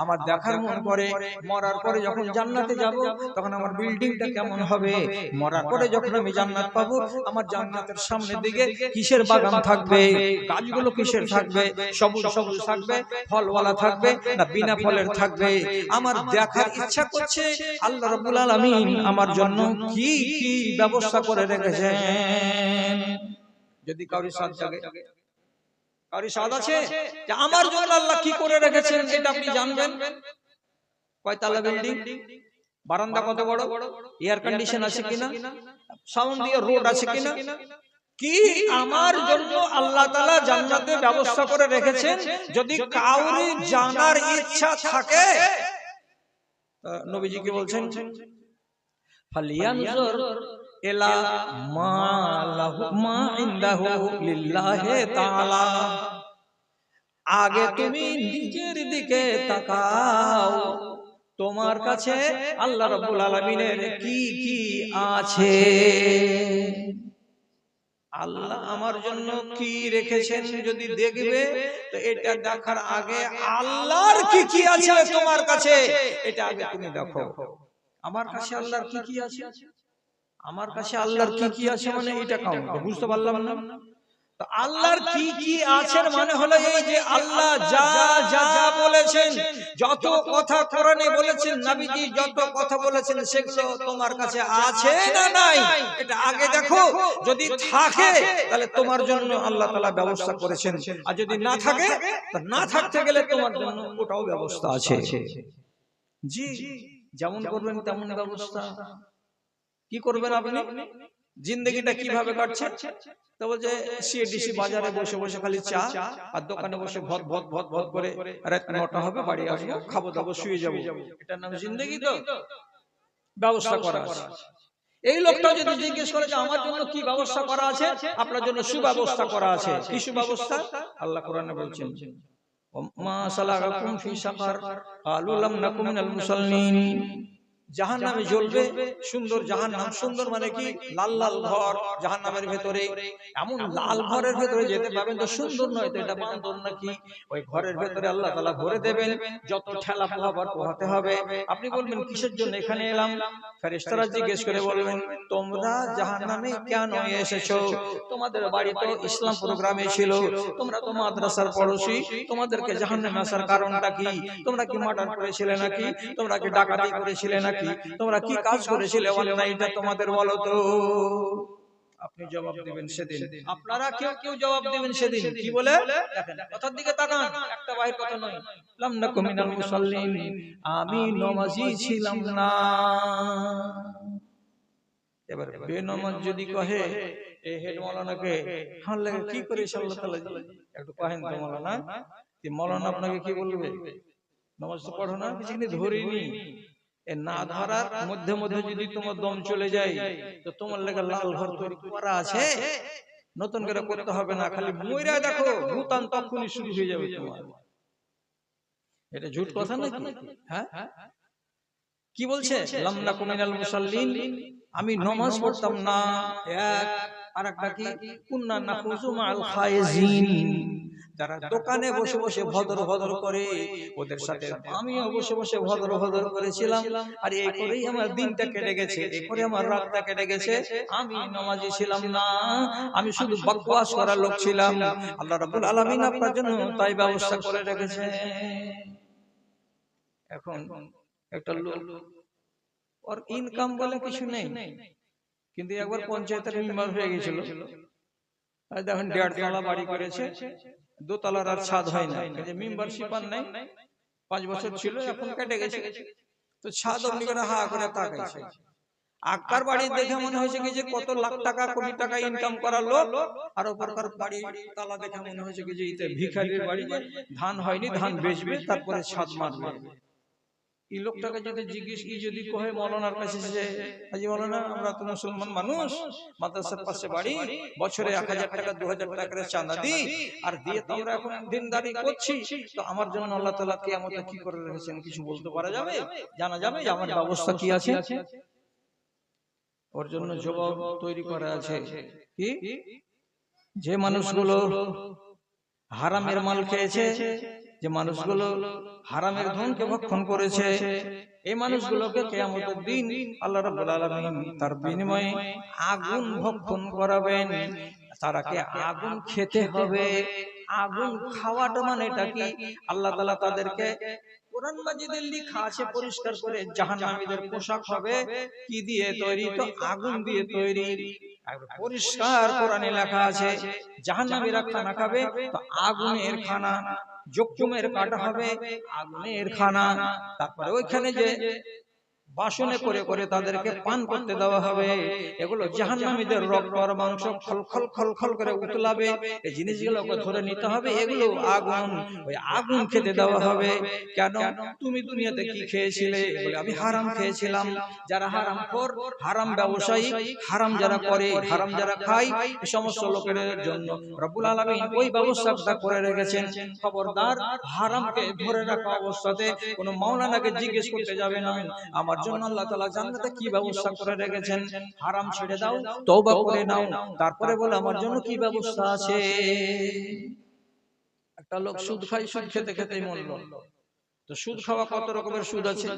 আমার দেখার মন করে। মরার পরে যখন জান্নাতে যাব তখন আমার বিল্ডিংটা কেমন হবে, মরার পরে যখন আমি জান্নাত পাবো আমার জান্নাতের সামনের দিকে কিসের বাগান থাকবে, গাছগুলো কিসের থাকবে, সবুজ সবুজ থাকবে, ফলওয়ালা থাকবে না বিনা ফলের থাকবে, আমার দেখার ইচ্ছা করছে আল্লাহ রাব্বুল আলামিন আমার জন্য কি কি ব্যবস্থা করে রেখেছেন। যদি কারোর সাথ জাগে, কারোর সাথ আছে যে আমার জন্য আল্লাহ কি করে রেখেছেন এটা আপনি জানবেন। কয়তলা বিল্ডিং, বারান্দা কত বড়, এয়ার কন্ডিশন আছে কিনা, সাউন্ড দিয়ে রোড আছে কিনা, কি আমার জন্য আল্লাহ তাআলা জান্নাতে ব্যবস্থা করে রেখেছেন। যদি কাউরি জানার ইচ্ছা থাকে, নবীজি কি বলছেন, ফালিয়ানজুর ইলা মা লাহু মা ইনদাহু লিল্লাহি তাআলা, আগে তুমি নিজের দিকে তাকাও, তোমার কাছে আল্লাহ রাব্বুল আলামিনের কি কি আছে। আল্লাহ আমার জন্য কি রেখেছেন যদি দেখবে, তো এটা দেখার আগে আল্লাহর কি কি আছে তোমার কাছে এটা আগে তুমি দেখো। আমার কাছে আল্লাহর কি কি আছে, আমার কাছে আল্লাহর কি কি আছে মানে এটা কাউন্ট, বুঝতে পারলাম না। তো আল্লাহর কি কি আছে মানে হলো এই যে আল্লাহ যা যা বলেছেন, যত কথা কোরআনে বলেছেন, নবীজি যত কথা বলেছেন, সেগুলো তোমার কাছে আছে না নাই এটা আগে দেখো। যদি থাকে তাহলে তোমার জন্য আল্লাহ তাআলা ব্যবস্থা করেছেন, আর যদি না থাকে তো না থাকতে গেলে তোমার জন্য ওটাও ব্যবস্থা আছে। জি, যেমন করবেন তেমন ব্যবস্থা। কি করবেন আপনি, জিন্দেগিটা কিভাবে কাটছেন? তো বলছে সিএডিসি বাজারে বসে বসে খালি চা, আর দোকানে বসে ভদ ভদ ভদ ভদ করে রাত 9টা হবে, বাড়ি আসবো, খাবো দাবো, শুয়ে যাবো, এটার নাম জিন্দেগি? তো ব্যবস্থা করা আছে। এই লোকটা যদি জিজ্ঞেস করে যে আমার জন্য কি ব্যবস্থা করা আছে, আপনার জন্য সুব্যবস্থা করা আছে। কি সুব্যবস্থা? আল্লাহ কোরআনে বলছেন, মা সালাকাকুম ফি সাকার ক্বালু লাম নাকুম মিনাল মুসাল্লিন, জাহান্নামে জ্বলবে, সুন্দর জাহান্নাম। সুন্দর মানে কি, লাল লাল ঘর জাহান্নামের ভেতরে। এমন লাল ঘরের ভেতরে যেতে পাবেন তো সুন্দর নয় তো এটা বান্দর নাকি, ওই ঘরের ভেতরে আল্লাহ তাআলা ভরে দেবেন, যত ঠেলা পোহাবার পোহাতে হবে। আপনি বলবেন কিসের জন্য এখানে এলাম? ফেরেশতারা জিজ্ঞেস করে বলবেন, তোমরা জাহান্নামে কেন এসেছো? তোমাদের বাড়ি তো ইসলাম প্রোগ্রামে ছিল, তোমরা তো মাদ্রাসার পড়োশী, তোমাদেরকে জাহান্নামে আসার কারণটা কি? তোমরা কি মার্ডার করেছিলে নাকি? তোমরা কি ডাকাতি করেছিলে নাকি? তোমরা কি কাজ করেছিলে অন্যায়, এটা তোমাদের বলো তো। আপনি জবাব দিবেন সেদিন, আপনারা কেউ কেউ জবাব দিবেন সেদিন। কি বলে? দেখেন কথার দিকে তাকান, একটা বাইর কথা নয়। লাম নাকুম মিনাল মুসাল্লিন, আমি নামাজি ছিলাম না। এবার বেনামাজ যদি কহে এই হেড মাওলানাকে, হাল লাগে কি করে আল্লাহ তাআলা একটু কহেন তো মাওলানা, কি মাওলানা আপনাকে কি বলবে? নামাজ তো পড়ো না, কিছু ধরিনি। এ না ধরার মধ্যে মধ্যে যদি তোমার দম চলে যায় তো তোমার লেগে লাল ঘর তৈরি করা আছে, নতুন করে করতে হবে না। খালি মইরা দেখো, ভূতান তখনই শুরু হয়ে যাবে তোমার। এটা ঝুট কথা নাকি? হ্যাঁ, কি বলছে? লাম নাকুম মিনাল মুসাল্লিন, আমি নামাজ পড়তাম না। এক, আরেকটা কি, কুননা নাখুযু মাআল খায়িজিন, যারা দোকানে বসে বসে ভদর ভদর করে, ওদের সাথে আমিও বসে বসে ভদর ভদর করেছিলাম। আর এই করেই আমার দিনটা কেটে গেছে, এই করে আমার রাতটা কেটে গেছে। আমি নামাজি ছিলাম না, আমি শুধু বকওয়াস করার লোক ছিলাম। আল্লাহ রাব্বুল আলামিন আপনার জন্য তাই ব্যবস্থা করে রেখেছে। এখন একটা লোক, ওর ইনকাম বলে কিছু নেই, কিন্তু একবার পঞ্চায়েতের মেম্বার হয়ে গেছিল। দেখেন 1.5 তলা বাড়ি করেছে, 2 তলার আর ছাদ হয় না, মেম্বারশিপ আর নাই। 5 বছর ছিল, এখন কেটে গেছে। তো ছাদ অমনি করে হা করে তাকাইছে। আকার বাড়ি দেখে মনে হয়েছে কি যে কত লাখ টাকা কোটি টাকা ইনকাম করার লোক, আর ওপরকার বাড়ি তালা দেখে মনে হয়েছে কি যে এটা ভিখারির বাড়ি, ধান হয়নি, ধান বেচবে তারপরে ছাদ মারবে। এই লোকটাকে যদি জিজ্ঞেস কি যদি কহে মৌলানার কাছে যে আজি মৌলানা, আমরা তো মুসলমান মানুষ, মাদ্রাসার পাশে বাড়ি, বছরে 1000 টাকা 2000 টাকা করে চাঁদা দিই, আর দিয়ে তো আমরা এখন দিনদারি করছি, তো আমার জন্য আল্লাহ তাআলা কিয়ামতে কি করে রেখেছেন কিছু বলতে পারা যাবে, জানা যাবে যে আমার ব্যবস্থা কি আছে? ওর জন্য জবাব তৈরি করা আছে কি, যে মানুষগুলো হারামের মাল খেয়েছে, যে মানুষগুলো হারামের ধনকে ভক্ষণ করেছে, এই মানুষগুলোকে কিয়ামতের দিন আল্লাহ রাব্বুল আলামিন তার বিনিময়ে আগুন ভক্ষণ করাবেন। তারাকে আগুন খেতে হবে। আগুন খাওয়াটা মানে এটা কি? আল্লাহ তাআলা তাদেরকে কোরআন মাজিদে লেখা আছে পরিষ্কার করে, জাহান্নামীদের পোশাক হবে কি দিয়ে তৈরি? তো আগুন দিয়ে তৈরি। পরিষ্কার কোরআনে লেখা আছে জাহান্নামীরা খানা খাবে তো আগুনের খানা, জকুমের কাটা হবে আগুনের খানা। তারপরে ওইখানে যে বাসনে করে করে তাদেরকে পান করতে দেওয়া হবে, এগুলো জাহান্নামীদের রক্ত আর মাংস খলখল খলখল করে উতলাবে। এই জিনিসগুলোকে ধরে নিতে হবে, এগুলো আগুন, ওই আগুন খেতে দেওয়া হবে। কেন? তুমি দুনিয়াতে কি খেয়েছিলে? বলে আমি হারাম খেয়েছিলাম। যারা হারামখোর, হারাম ব্যবসায়ী, হারাম যারা করে, হারাম যারা খায়, এই সমস্ত লোকের জন্য রব্বুল আলামিন ওই ব্যবস্থাটা করে রেখেছেন। খবরদার, হারামকে ধরে রাখা অবস্থাতে কোনো মাওলানাকে জিজ্ঞেস করতে যাবে না আমার জন্য আল্লাহ তাআলা জান্নাতে কি ব্যবস্থা করে রেখেছেন। হারাম ছেড়ে দাও, তওবা করে নাও, তারপরে বলে আমার জন্য কি ব্যবস্থা আছে। একটা লোক সুদ খায়, সুদ খেতে খেতেই মরল। তো সুদ খাওয়া কত রকমের সুদ আছে।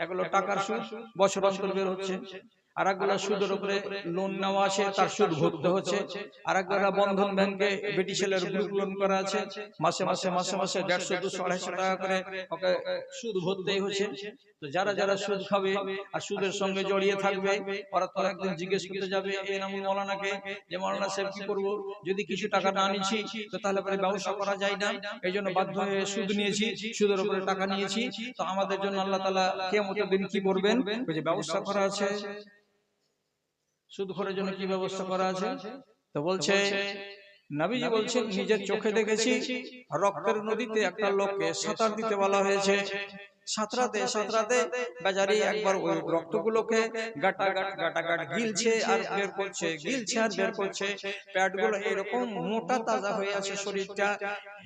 এগুলো টাকার সুদ, বছর বছর বের হচ্ছে। আর একগুলো সুদের উপরে লোন নেওয়া আছে, তার সুদ ভরতে হচ্ছে। আর একগুলো বন্ধন ব্যাংকে বেটি ছেলের গ্রুপ লোন করা আছে, মাসে মাসে মাসে মাসে 150, 200, 250 টাকা করে ওকে সুদ ভরতেই হচ্ছে। তো যারা যারা সুদ খাবে আর সুদের সঙ্গে জড়িয়ে থাকবে, ওরা তো একদিন জিজ্ঞেস করতে যাবে এই নাম মৌলানাকে যে মৌলানা সাহেব কি করবো, যদি কিছু টাকা না নিচ্ছি তো তাহলে পরে ব্যবসা করা যায় না, এই জন্য বাধ্য হয়ে সুদ নিয়েছি, সুদের উপরে টাকা নিয়েছি। তো আমাদের জন্য আল্লাহ তাআলা কিয়ামতের দিন কি করবেন? ওই যে ব্যবস্থা করা আছে, সুদখোরের জন্য কি ব্যবস্থা করা আছে। তো বলছে নবীজি বলছেন নিজের চোখে দেখেছি রক্তের নদীতে একটা লোককে সাঁতার দিতে বলা হয়েছে। সাঁতরাতে সাঁতরাতে বেচারি একবার ওই রক্তগুলোকে গাটাগাট গিলছে আর বের করছে, গিলছে আর বের করছে। পেটগুলো এরকম মোটা তাজা হয়ে আছে, শরীরটা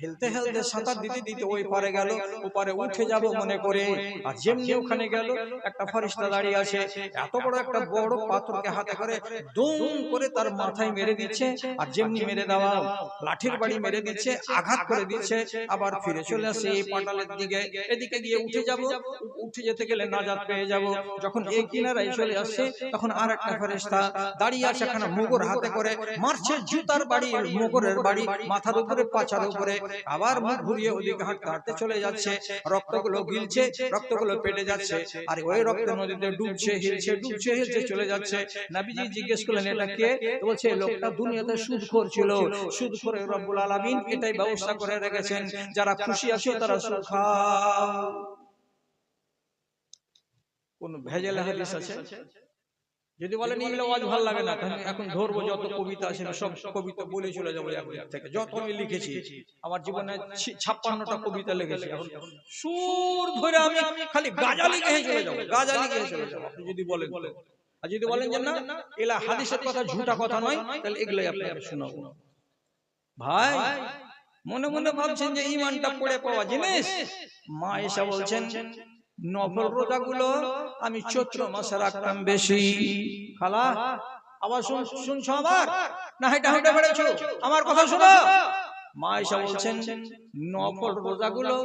হেলতে হেলতে সাঁতার দিতে দিতে ওই পারে গেল, ওপারে উঠে যাব মনে করে। আর যেমনি ওখানে গেল, একটা ফেরেশতা দাঁড়িয়ে আছে, এত বড় একটা বড় পাথরকে হাতে করে দুম করে তার মাথায় মেরে দিচ্ছে। আর যেমনি মেরে দেওয়া, লাঠির বাড়ি মেরে দিচ্ছে, আঘাত করে দিচ্ছে, আবার ফিরে চলে আসে এই পাটালের দিকে। এদিকে গিয়ে উঠে যাব, উঠে যেতে গেলে নাজাত পেয়ে যাব। যখন এই কিনারায় চলে আসছে তখন আর একটা ফেরেশতা দাঁড়িয়ে আছে, এখানে মুগুর হাতে করে মারছে, জুতার বাড়ি, মুগুরের বাড়ি মাথার উপরে, পাছার উপরে। আবার মুখ ঘুরিয়ে ওদিকে হাঁটতে হাঁটতে চলে যাচ্ছে, রক্তগুলো গিলছে, রক্তগুলো পেটে যাচ্ছে, আর ওই রক্তের নদীতে ডুবছে, হিলছে, ডুবছে, হিলছে চলে যাচ্ছে। নবীজি জিজ্ঞেস করলেন এটা কে? বলছে এই লোকটা দুনিয়াতে সুদখোর ছিল, সুদখোরের রব্বুল আলামিন এটাই ব্যবস্থা করে রেখেছেন, যারা খুশি আছে তারা সুদ খাও। কোন ভেজাল হাদিস আছে? যদি বলেন এগুলো আজ ভালো লাগে না, তাহলে এখন ধরবো যত কবিতা আছে সব কবিতা বলে চলে যাবো এক থেকে। যত আমি লিখেছি, আমার জীবনে 56টা কবিতা লিখেছি, এখন সুর ধরে আমি খালি গাজালি গেয়ে চলে যাবো, গাজালি গেয়ে চলে যাবো আপনি যদি বলেন। আর যদি বলেন যে না এলা হাদিসের কথা, ঝুটা কথা নয়, তাহলে এগুলাই আপনাকে শোনাবো। ভাই মনে মনে ভাবছেন যে ইমানটা পড়ে পাওয়া জিনিস। মা এসে বলছেন নফল রোজাগুলো আমি চৈত্র মাসে রাখতাম বেশি। খালা আবার শুনছো আবার না? হেঁটে হেঁটে বেড়েছো, আমার কথা শোনো। মা আয়েশা বলছেন নফল রোজাগুলো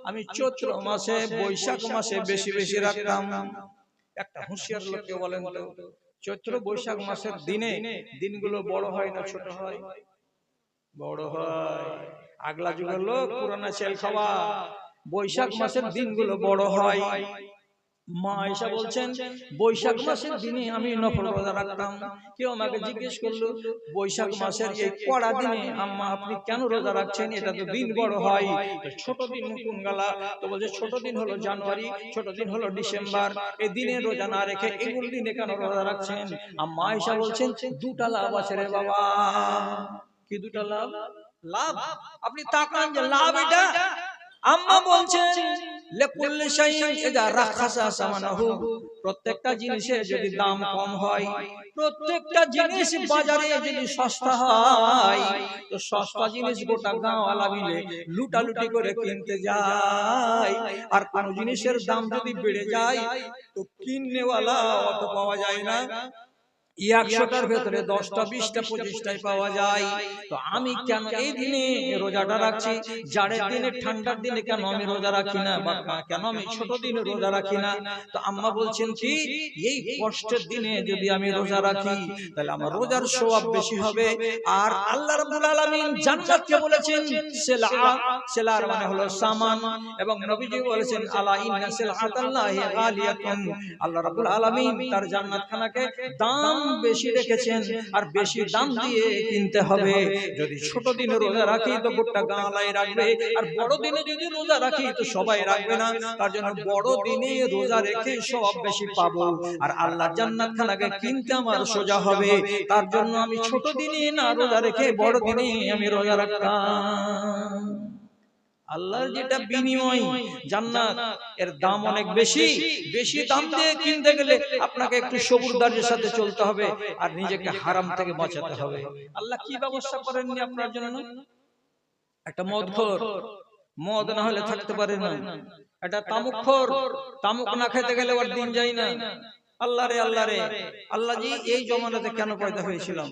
আমি চৈত্র মাসে বৈশাখ মাসে বেশি বেশি রাখতাম। একটা হুঁশিয়ার লোককে বলেন তো, চৈত্র বৈশাখ মাসের দিনগুলো বড় হয় না ছোট হয়? বড় হয়। আগলা যুগের লোক পুরানা চেল খাওয়া, বৈশাখ মাসের দিনগুলো বড় হয়। মা আয়েশা বলছেন বৈশাখ মাসের দিনে আমি নফল রোজা রাখতাম। কেউ আমাকে জিজ্ঞেস করলো বৈশাখ মাসের এই কড়া দিনে আম্মা আপনি কেন রোজা রাখছেন, এটা তো দিন বড় হয়, ছোট দিন কোন গালা? তো বলছে ছোট দিন হলো জানুয়ারি, ছোট দিন হলো ডিসেম্বর, এই দিনে রোজা না রেখে এগুলো দিনে কেন রোজা রাখছেন? আম্মা আয়েশা বলছেন দুটা লাভ আছে রে বাবা। কি দুটা লাভ? লাভ আপনি তাকান যে লাভ এটা। আম্মা বলছেন লিকুল্লি শাইইন ইযা রাখাসা সামানাহু, প্রত্যেকটা জিনিসের যদি দাম কম হয়, প্রত্যেকটা জিনিস বাজারে যদি সস্তা হয়, তো সস্তা জিনিস গোটা গাঁওয়ালা মিলে লুটালুটি করে কিনতে যায়। আর কোন জিনিসের দাম যদি বেড়ে যায় তো কিননেওয়ালা অত পাওয়া যায় না। 100টার ভেতরে 10টা 20টা 25টাই পাওয়া যায়। তো আমি কেন এই দিনে রোজাটা রাখছি? জাড়ের দিনে ঠান্ডার দিনে কেন আমি রোজা রাখি না, বা কেন আমি ছোট দিনে রোজা রাখি না? তো আম্মা বলছেন কি এই কষ্টের দিনে যদি আমি রোজা রাখি তাহলে আমার রোজার সওয়াব বেশি হবে। আর আল্লাহ রাব্বুল আলামিন জান্নাতকে বলেছেন সিলা, সিলার মানে হলো সামান, এবং নবীজি বলেছেন আলা ইন্না সিলআতাল্লাহি গালিয়াতুন, আল্লাহ রাব্বুল আলামিন তার জান্নাত খানাকে দাম বেশি রেখেছেন, আর বেশি দাম দিয়ে কিনতে হবে। যদি ছোট দিনে রোজা রাখি তো গোটা গাঁলাই রাখবে, আর বড় দিনে যদি রোজা রাখি তো সবাই রাখবে না। তার জন্য বড় দিনে রোজা রেখে সব বেশি পাবো, আর আল্লাহর জান্নাত খানাকে কিনতে আমার সোজা হবে। তার জন্য আমি ছোট দিনে না রোজা রেখে বড় দিনে আমি রোজা রাখতাম। আল্লাহর যেটা বিনিময় জান্নাত, এর দাম অনেক বেশি। বেশি দাম দিয়ে কিনতে গেলে আপনাকে একটু সবুরদারির সাথে চলতে হবে, আর নিজেকে হারাম থেকে বাঁচাতে হবে। আল্লাহ কি ব্যবস্থা করেননি আপনার জন্য? একটা মদখোর, মদ না হলে থাকতে পারে না। একটা তামুকখোর, তামুক না খেতে গেলে ওর দিন যায় না। আল্লাহ রে আল্লাহ রে, আল্লাহ জি এই জমানাতে কেন পয়দা হয়েছিলাম?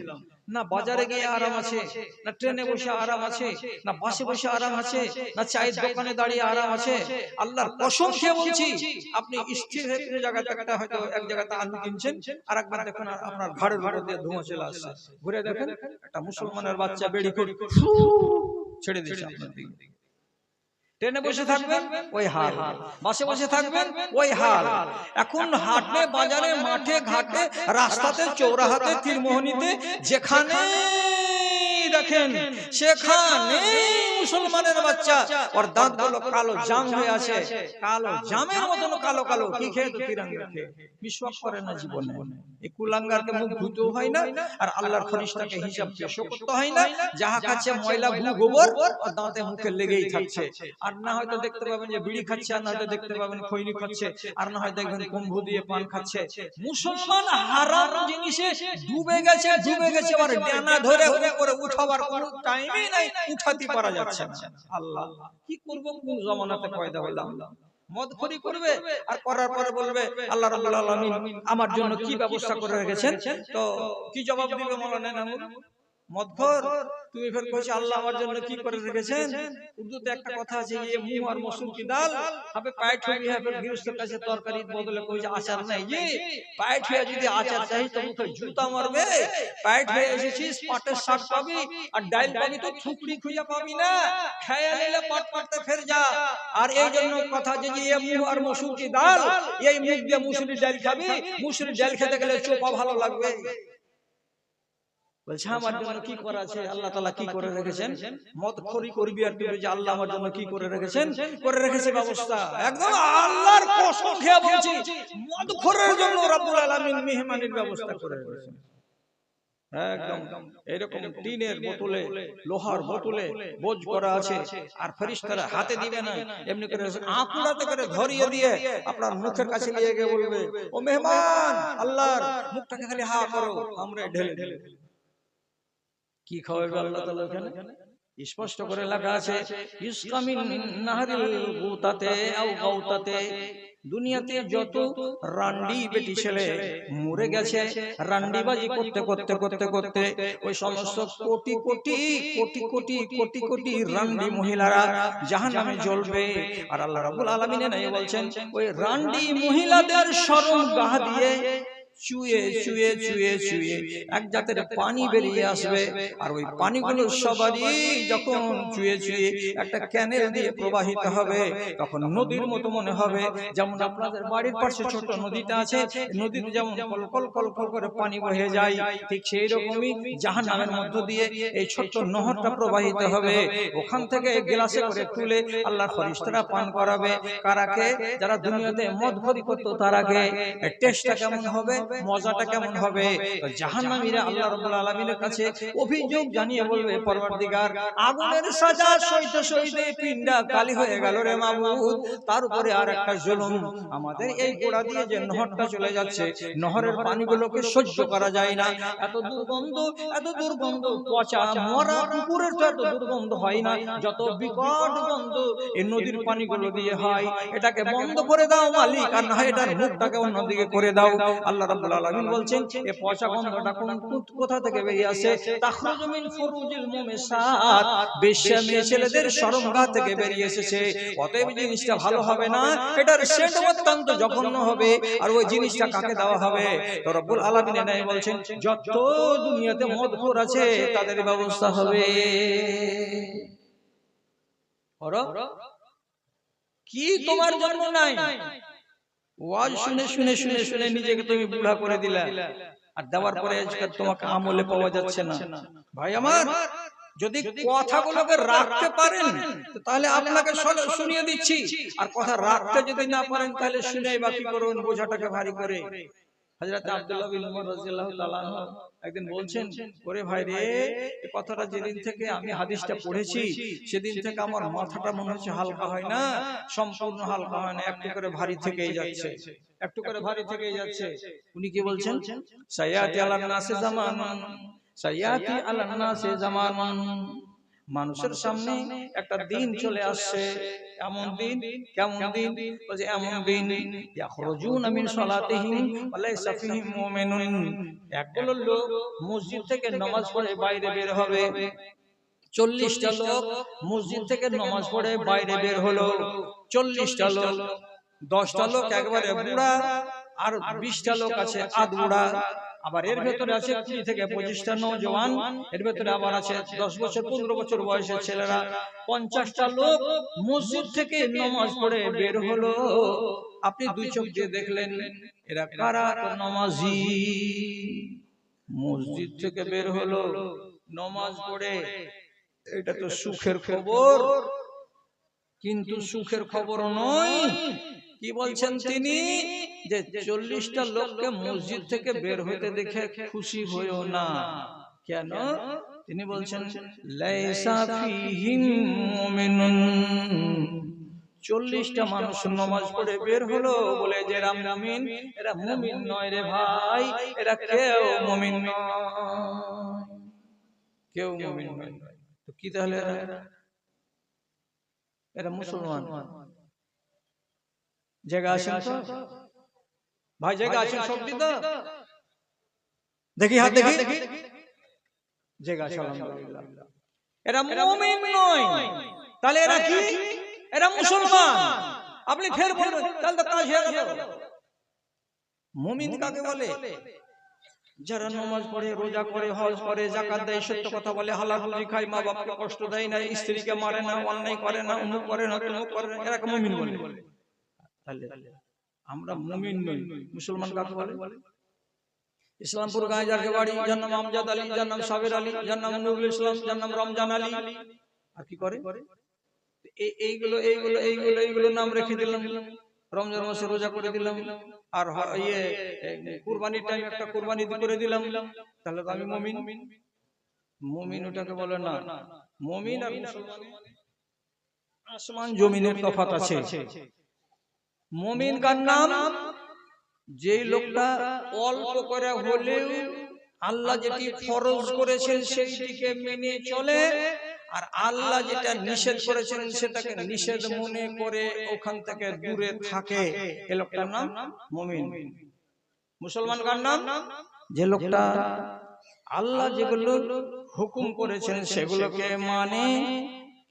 না বাজারে গিয়ে আরাম আছে, না ট্রেনে বসে আরাম আছে, না বাসে বসে আরাম আছে, না চায়ের দোকানে দাঁড়িয়ে আরাম আছে। আল্লাহর কসম খেয়ে বলছি, আপনি স্থির হয়ে কোনো জায়গাতে একটা হয়তো এক জায়গাতে আলু কিনছেন, আর একবার দেখুন আপনার ঘাড়ের উপর দিয়ে ধোঁয়া চলে আসছে। ঘুরে দেখেন একটা মুসলমানের বাচ্চা বেড়ি করে ছেড়ে দিয়েছে আপনার দিকে। ট্রেনে বসে থাকবেন ওই হাল, বাসে বসে থাকবেন ওই হাল। এখন হাটে বাজারে মাঠে ঘাটে রাস্তাতে চৌরাহাতে তীরমোহনীতে যেখানে দেখেন সেখানে মুসলমানের বাচ্চা, ওর দাঁতগুলো কালো জাম হয়ে আছে, কালো জামের মতন কালো কালো। কি খেয়ে? তো তিরঙ্গা খেয়ে। বিশ্বাস করে না জীবনে। এই কুলাঙ্গারকে মুখ ধুতেও হয় না, আর আল্লাহর ফেরেশতাকে হিসাব পেশ করতে হয় না। যাহা খাচ্ছে ময়লা গু গোবর আর দাঁতে মুখে লেগেই থাকছে। আর না হয়তো দেখতে পাবেন যে বিড়ি খাচ্ছে, আর না হয়তো দেখতে পাবেন খৈনি খাচ্ছে, আর না হয় দেখবেন কুম্ভু দিয়ে পান খাচ্ছে। মুসলমান হারাম জিনিসে ডুবে গেছে, ডুবে গেছে। আর ডানা ধরে করে উঠাবার কোনো টাইমই নাই, উঠাতে পারা যাচ্ছে না। আল্লাহ কি করব, কোন জামানাতে পয়দা হলাম? মদখোরি করবে, আর করার পরে বলবে আল্লাহ রাব্বুল আলামিন আমার জন্য কি ব্যবস্থা করে রেখেছেন। তো কি জবাব দিবে মাওলানা নামুল? মদখোর তুমি ফের কইছো আল্লাহ আমার জন্য কি করে রেখেছেন। উর্দুতে একটা কথা আছে, ये मुंह और मसूर की दाल अबे पैट हुई है, फिर গৃহস্থ কাছে তরকারি বদলে কইছে আচার নাই। জি पैट হয়ে যদি আচার চাই তো মুখে জুতা মারবে। पैट হয়ে এসেছিস, পাটের শাক পাবি আর ডাল পাবি, তো থুকড়ি খুঁজে পাবি না। খেয়ে নিলে পাট পাটতে ফের যা। আর এই জন্য কথা যে ये मुंह और मसूर की दाल, এই মুখ দিয়ে মুসুরির ডাল খাবি, মুসুরির ডাল খেতে গেলে চোপা ভালো লাগবে। বলছে আমার জন্য কি করা আছে, আল্লাহ তাআলা কি করে রেখেছেন। মদখোরি করবি আর তুই যে আল্লাহ আমার জন্য কি করে রেখেছেন, করে রেখেছে ব্যবস্থা। একদম আল্লাহর কসম খেয়ে বলছি, মদখোরের জন্য রব্বুল আলামিন মেহমানের ব্যবস্থা করে রেখেছেন। একদম এরকম টিনের বোতলে, লোহার বোতলে বোঝ করা আছে, আর ফেরেশতারা হাতে দিবে না, এমনি করে আঁকুড়াতে করে ধরিয়ে দিয়ে আপনার মুখের কাছে নিয়ে গিয়ে বলবে ও মেহমান আল্লাহর, মুখটাকে খালি হা করো, আমরা ঢেলে ঢেলে কি খাওয়াবে আল্লাহ তাআলা ওখানে? স্পষ্ট করে লেখা আছে ইসকা মিন নাহরিল গুতাতে আও গাউতাতে। দুনিয়াতে যত রান্ডি বেটি ছেলে মরে গেছে রান্ডিবাজি করতে করতে করতে করতে, ওই সমস্ত কোটি কোটি কোটি কোটি কোটি কোটি রান্ডি মহিলারা জাহান্নামে জ্বলবে। আর আল্লাহ রাব্বুল আলামিন নাই বলছেন ওই রান্ডি মহিলাদের শরম গাহ দিয়ে চুয়ে চুয়ে চুয়ে চুয়ে এক জাতের পানি বেরিয়ে আসবে। আর ওই পানিগুলো সবারই যখন চুয়ে চুয়ে একটা ক্যানেল দিয়ে প্রবাহিত হবে, তখন নদীর মতো মনে হবে। যেমন আপনাদের বাড়ির পাশে ছোট নদীটা আছে, নদীতে যেমন কল কল কল কল করে পানি বহে যায়, ঠিক সেই রকমই জাহান্নামের মধ্য দিয়ে এই ছোট্ট নহরটা প্রবাহিত হবে। ওখান থেকে গ্লাসে করে তুলে আল্লাহর ফেরেশতারা পান করাবে। কারাকে? যারা দুনিয়াতে মদখোরি করতো তারাকে। টেস্টটা কেমন হবে, মজাটা কেমন হবে? জাহান্নামীরা আল্লাহ রাব্বুল আলামিনের কাছে অভিযোগ জানিয়ে বলবে, পরওয়ারদিগার, আগুনের সাজা সইতে সইতে পিণ্ডা কালি হয়ে গেল রে মাবুদ, তার উপরে আর একটা জুলুম, আমাদের এই গোড়া দিয়ে যে নহরটা চলে যাচ্ছে, নহরের পানিগুলোকে সহ্য করা যায় না, এত দুর্গন্ধ, এত দুর্গন্ধ, পচা মরা কুকুরের তো এত দুর্গন্ধ হয় না, যত বিকট গন্ধ এই নদীর পানিগুলো দিয়ে হয়। এটাকে বন্ধ করে দাও মালিক, আর না এটার মুখটাকে অন্যদিকে করে দাও। আল্লাহ রাব্বুল আলামিন বলছেন এই পচা গন্ধটা কোথা থেকে বেরিয়ে আসে? তাখরুজু মিন ফুরুজিল মুমিসাত, বেশ্যা মেয়ে ছেলেদের শরমগাহ থেকে বেরিয়ে এসেছে। অতএব জিনিসটা ভালো হবে না, এটার সেন্ট অত্যন্ত জঘন্য হবে। আর ওই জিনিসটা কাকে দেওয়া হবে? তো রব্বুল আলামিন এটাই বলছেন যত দুনিয়াতে মদখোর আছে তাদের ব্যবস্থা হবে। কি তোমার জন্য নাই? ওয়াজ শুনে শুনে শুনে শুনে নিজেকে তুমি বুড়া করে দিলা, আর দেওয়ার পরে আজকাল তোমাকে আমলে পাওয়া যাচ্ছে না। ভাই আমার, যদি কথাগুলোকে রাখতে পারেন তাহলে আপনাকে শুনিয়ে দিচ্ছি, আর কথা রাখতে যদি না পারেন তাহলে শুনে বাকি করুন, বোঝাটাকে ভারী করে। হযরত আব্দুল্লাহ বিন উমর রাদিয়াল্লাহু তাআলা আনহু একদিন বলছেন, ওরে ভাই রে, এই কথাটা যেদিন থেকে আমি হাদিসটা পড়েছি সেদিন থেকে আমার মাথাটা মনে হচ্ছে হালকা হয় না, সম্পূর্ণ হালকা হয় না, একটু করে ভারী থেকেই যাচ্ছে, একটু করে ভারী থেকেই যাচ্ছে। উনি কি বলছেন? সায়াতি আলান নাসে জামানুন, সায়াতি আলান নাসে জামানুন, মানুষের সামনে একটা দিন চলে আসছে, এমন দিন, কেমন দিন? বলে এমন দিন ইয়াখরুজুনা মিন সালাতিহিম ওয়া লাইসা ফীহিম মুমিনুন, একদল লোক মসজিদ থেকে নামাজ পড়ে বাইরে বের হবে। 40টা লোক মসজিদ থেকে নামাজ পড়ে বাইরে বের হলো, 40টা লোক, 10টা লোক একবারে বুড়া, আর 20টা লোক আছে আধ বুড়া, আবার এর ভেতরে আছে 20 থেকে 25টা নওজওয়ান, এর ভেতরে আবার আছে 10 বছর 15 বছর বয়সের ছেলেরা। 50টা লোক মসজিদ থেকে নামাজ পড়ে বের হলো। আপনি দুই চোখ দিয়ে দেখলেন এরা কারা? নামাজি। মসজিদ থেকে বের হলো নামাজ পড়ে, এটা তো সুখের খবর, কিন্তু সুখের খবর নয়। কি বলছেন তিনি? যে 40টা লোককে মসজিদ থেকে বের হইতে দেখে খুশি হইও না। কেন? তিনি বলছেন লাইসা ফীহিম মুমিনুন, 40টা মানুষ নামাজ পড়ে বের হলো বলে যে এরা মুমিন, এরা মুমিন নয় রে ভাই, এরা কেউ মুমিন নয়, কেউ মুমিন নয়। তো কি তাহলে এরা মুসলমান? জায়গা আছেন তো ভাই? জায়গা আছেন সব দিন তো দেখি, হাত দেখি, জায়গা আছে আলহামদুলিল্লাহ। এরা মুমিন নয়, তাহলে এরা কি? এরা মুসলমান। আপনি ফের বলবেন তাহলে তো কাজ হয়ে গেল। মুমিন কাকে বলে? যারা নামাজ পড়ে, রোজা করে, হজ করে, যাকাত দেয়, সত্য কথা বলে, হালাল রুজি খায়, মা বাপকে কষ্ট দেয় না, স্ত্রীকে মারে না, অন্যায় করে না, অমুক করে না, তমুক করে না, এরাকে মুমিন বলে। তাহলে আমরা মুমিন নই, মুসলমান কাকে বলে? ইসলামপুর গায়ে যার বাড়ি, যার নাম আমজাদ আলী, যার নাম সাবের আলী, যার নাম নুরুল ইসলাম, যার নাম রমজান আলী, আর কি করে? এইগুলো এইগুলো এইগুলো এইগুলো নাম রেখে দিলাম, রমজান মাসে রোজা করে দিলাম, আর কুরবানির টাইম একটা কুরবানি করে দিলাম, তাহলে তো আমি মুমিন। মুমিন ওটাকে বলে না। মুমিন আর মুসলমান আসমান জমিনের তফাৎ আছে। মুমিন কার নাম? যেই লোকটা অল্প করে হলেও আল্লাহ যেটি ফরজ করেছেন সেইটিকে মেনে চলে, আর আল্লাহ যেটা নিষেধ করেছেন সেটাকে নিষেধ মনে করে ওখান থেকে দূরে থাকে, এই লোকটার নাম মুমিন। মুসলমান কার নাম? যে লোকটা আল্লাহ যেগুলো হুকুম করেছেন সেগুলোকে মানে,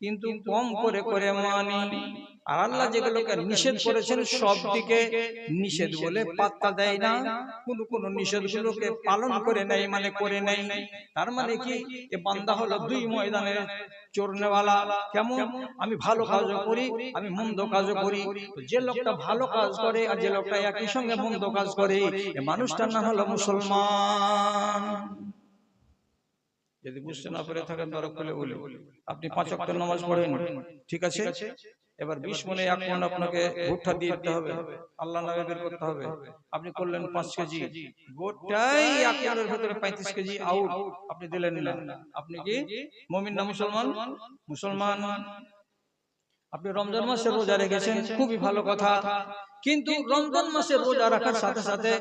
কিন্তু কম করে করে মানে, আর আল্লাহ যেগুলোকে নিষেধ করেছেন সব দিকে নিষেধ বলে পাত্তা দেয় না, কোন নিষেধগুলোকে পালন করে নেয়, মানে করে নেয়। তার মানে কি, এ বান্দা হলো দুই ময়দানের চোরনেওয়ালা। কেমন? আমি ভালো কাজও করি, আমি মন্দ কাজও করি। যে লোকটা ভালো কাজ করে আর যে লোকটা একই সঙ্গে মন্দ কাজ করে, এই মানুষটার নাম হলো মুসলমান। যদি বুঝতে না পেরে থাকেন তারা খুলে বলি, আপনি 5 ওয়াক্ত নামাজ পড়েন, ঠিক আছে, এবার 20 মনে 1 মণ আপনাকে ভুট্টা দিয়ে দিতে হবে, আল্লাহ নামে বের করতে হবে। আপনি করলেন 5 কেজি, গোটাই 1 মণের ভিতরে 35 কেজি আউট, আপনি দিলেন না। আপনি কি মুমিন না মুসলমান? মুসলমান। আপনি রমজান মাসে রোজা রেখেছেন, খুবই ভালো কথা, কিন্তু রমজান মাসে রোজা রাখার সাথে সাথে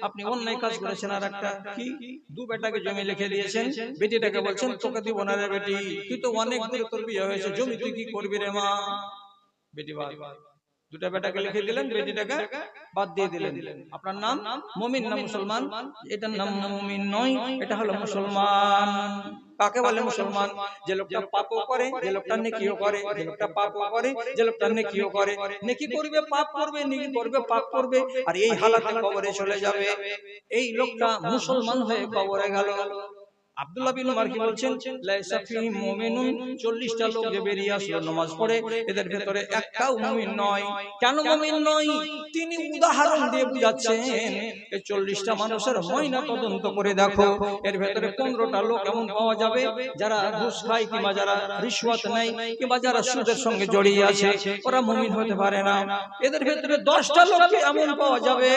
আপনি অন্যায় কাজ করেছেন। আর একটা কি, 2 বেটাকে জমি লিখে দিয়েছেন, বেটিটাকে বলছেন তোকে দিব না রে বেটি, তুই তো অনেক দূরে তোর বিয়ে হয়েছে, জমি তুই কি করবি রে মা? বেটি বাদ, 2টা বেটাকে লিখে দিলেন, বেটিটাকে বাদ দিয়ে দিলেন। আপনার নাম মুমিন না মুসলমান? এটার নাম মুমিন নয়, এটা হলো মুসলমান। কাকে বলে মুসলমান? যে লোকটা পাপও করে, যে লোকটা নেকিও করে, যে লোকটা পাপও করে, যে লোকটা নেকিও করে। নেকি করবে পাপ করবে, নেকি করবে পাপ করবে, আর এই হালাতে কবরে চলে যাবে। এই লোকটা মুসলমান হয়ে কবরে গেল। আব্দুল্লাহ বিন উমর কি বলছেন, লাইসা ফি মুমিনুন, 40টা লোক যে বেরিয়ে আসলো নামাজ পড়ে, এদের ভিতরে একটাও মুমিন নয়। কেন মুমিন নয়? তিনি উদাহরণ দিয়ে বুঝাচ্ছেন, এই 40টা মানুষের ময়না তদন্ত করে দেখো, এর ভিতরে 15টা লোক এমন পাওয়া যাবে যারা ঘুষ খায়, কিংবা যারা রিশওয়াত নেয়, কিংবা যারা সুদের সঙ্গে জড়িয়ে আছে, ওরা মুমিন হতে পারে না। এদের ভিতরে 10টা লোককে এমন পাওয়া যাবে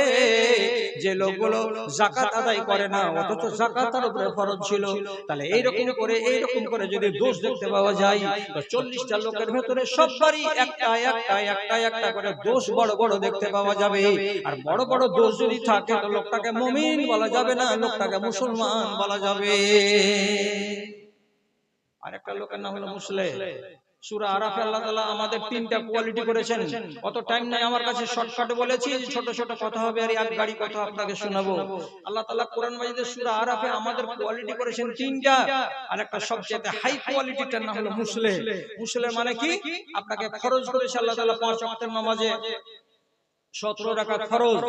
যে লোকগুলো যাকাত আদায় করে না, অথচ যাকাত তার উপরে ফরজ ছিল। তাহলে এইরকম করে যদি দোষ দেখতে পাওয়া যায়, তো 40টা লোকের ভেতরে সবারই একটা করে দোষ বড় বড় দেখতে পাওয়া যাবে। আর বড় বড় দোষ যদি থাকে, তো লোকটাকে মুমিন বলা যাবে না, লোকটাকে মুসলমান বলা যাবে। আর একটা লোকের নাম হলো মুসলিম। সূরা আরাফে আল্লাহ তাআলা আমাদের 3টা কোয়ালিটি করেছেন। অত টাইম নাই আমার কাছে, শর্টকাটে বলেছি, ছোট ছোট কথা হবে আর এক গাড়ি কথা আপনাকে শোনাবো। আল্লাহ তাআলা কোরআন মাজিদের সূরা আরাফে আমাদের কোয়ালিটি করেছেন 3টা, আর একটা সবচেয়ে হাই কোয়ালিটিটার নাম হলো মুসলিম। মুসলিম মানে কি? আপনাকে ফরজ করেছে আল্লাহ তাআলা 5 ওয়াক্তের নামাজে 17 রাকাত ফরজ,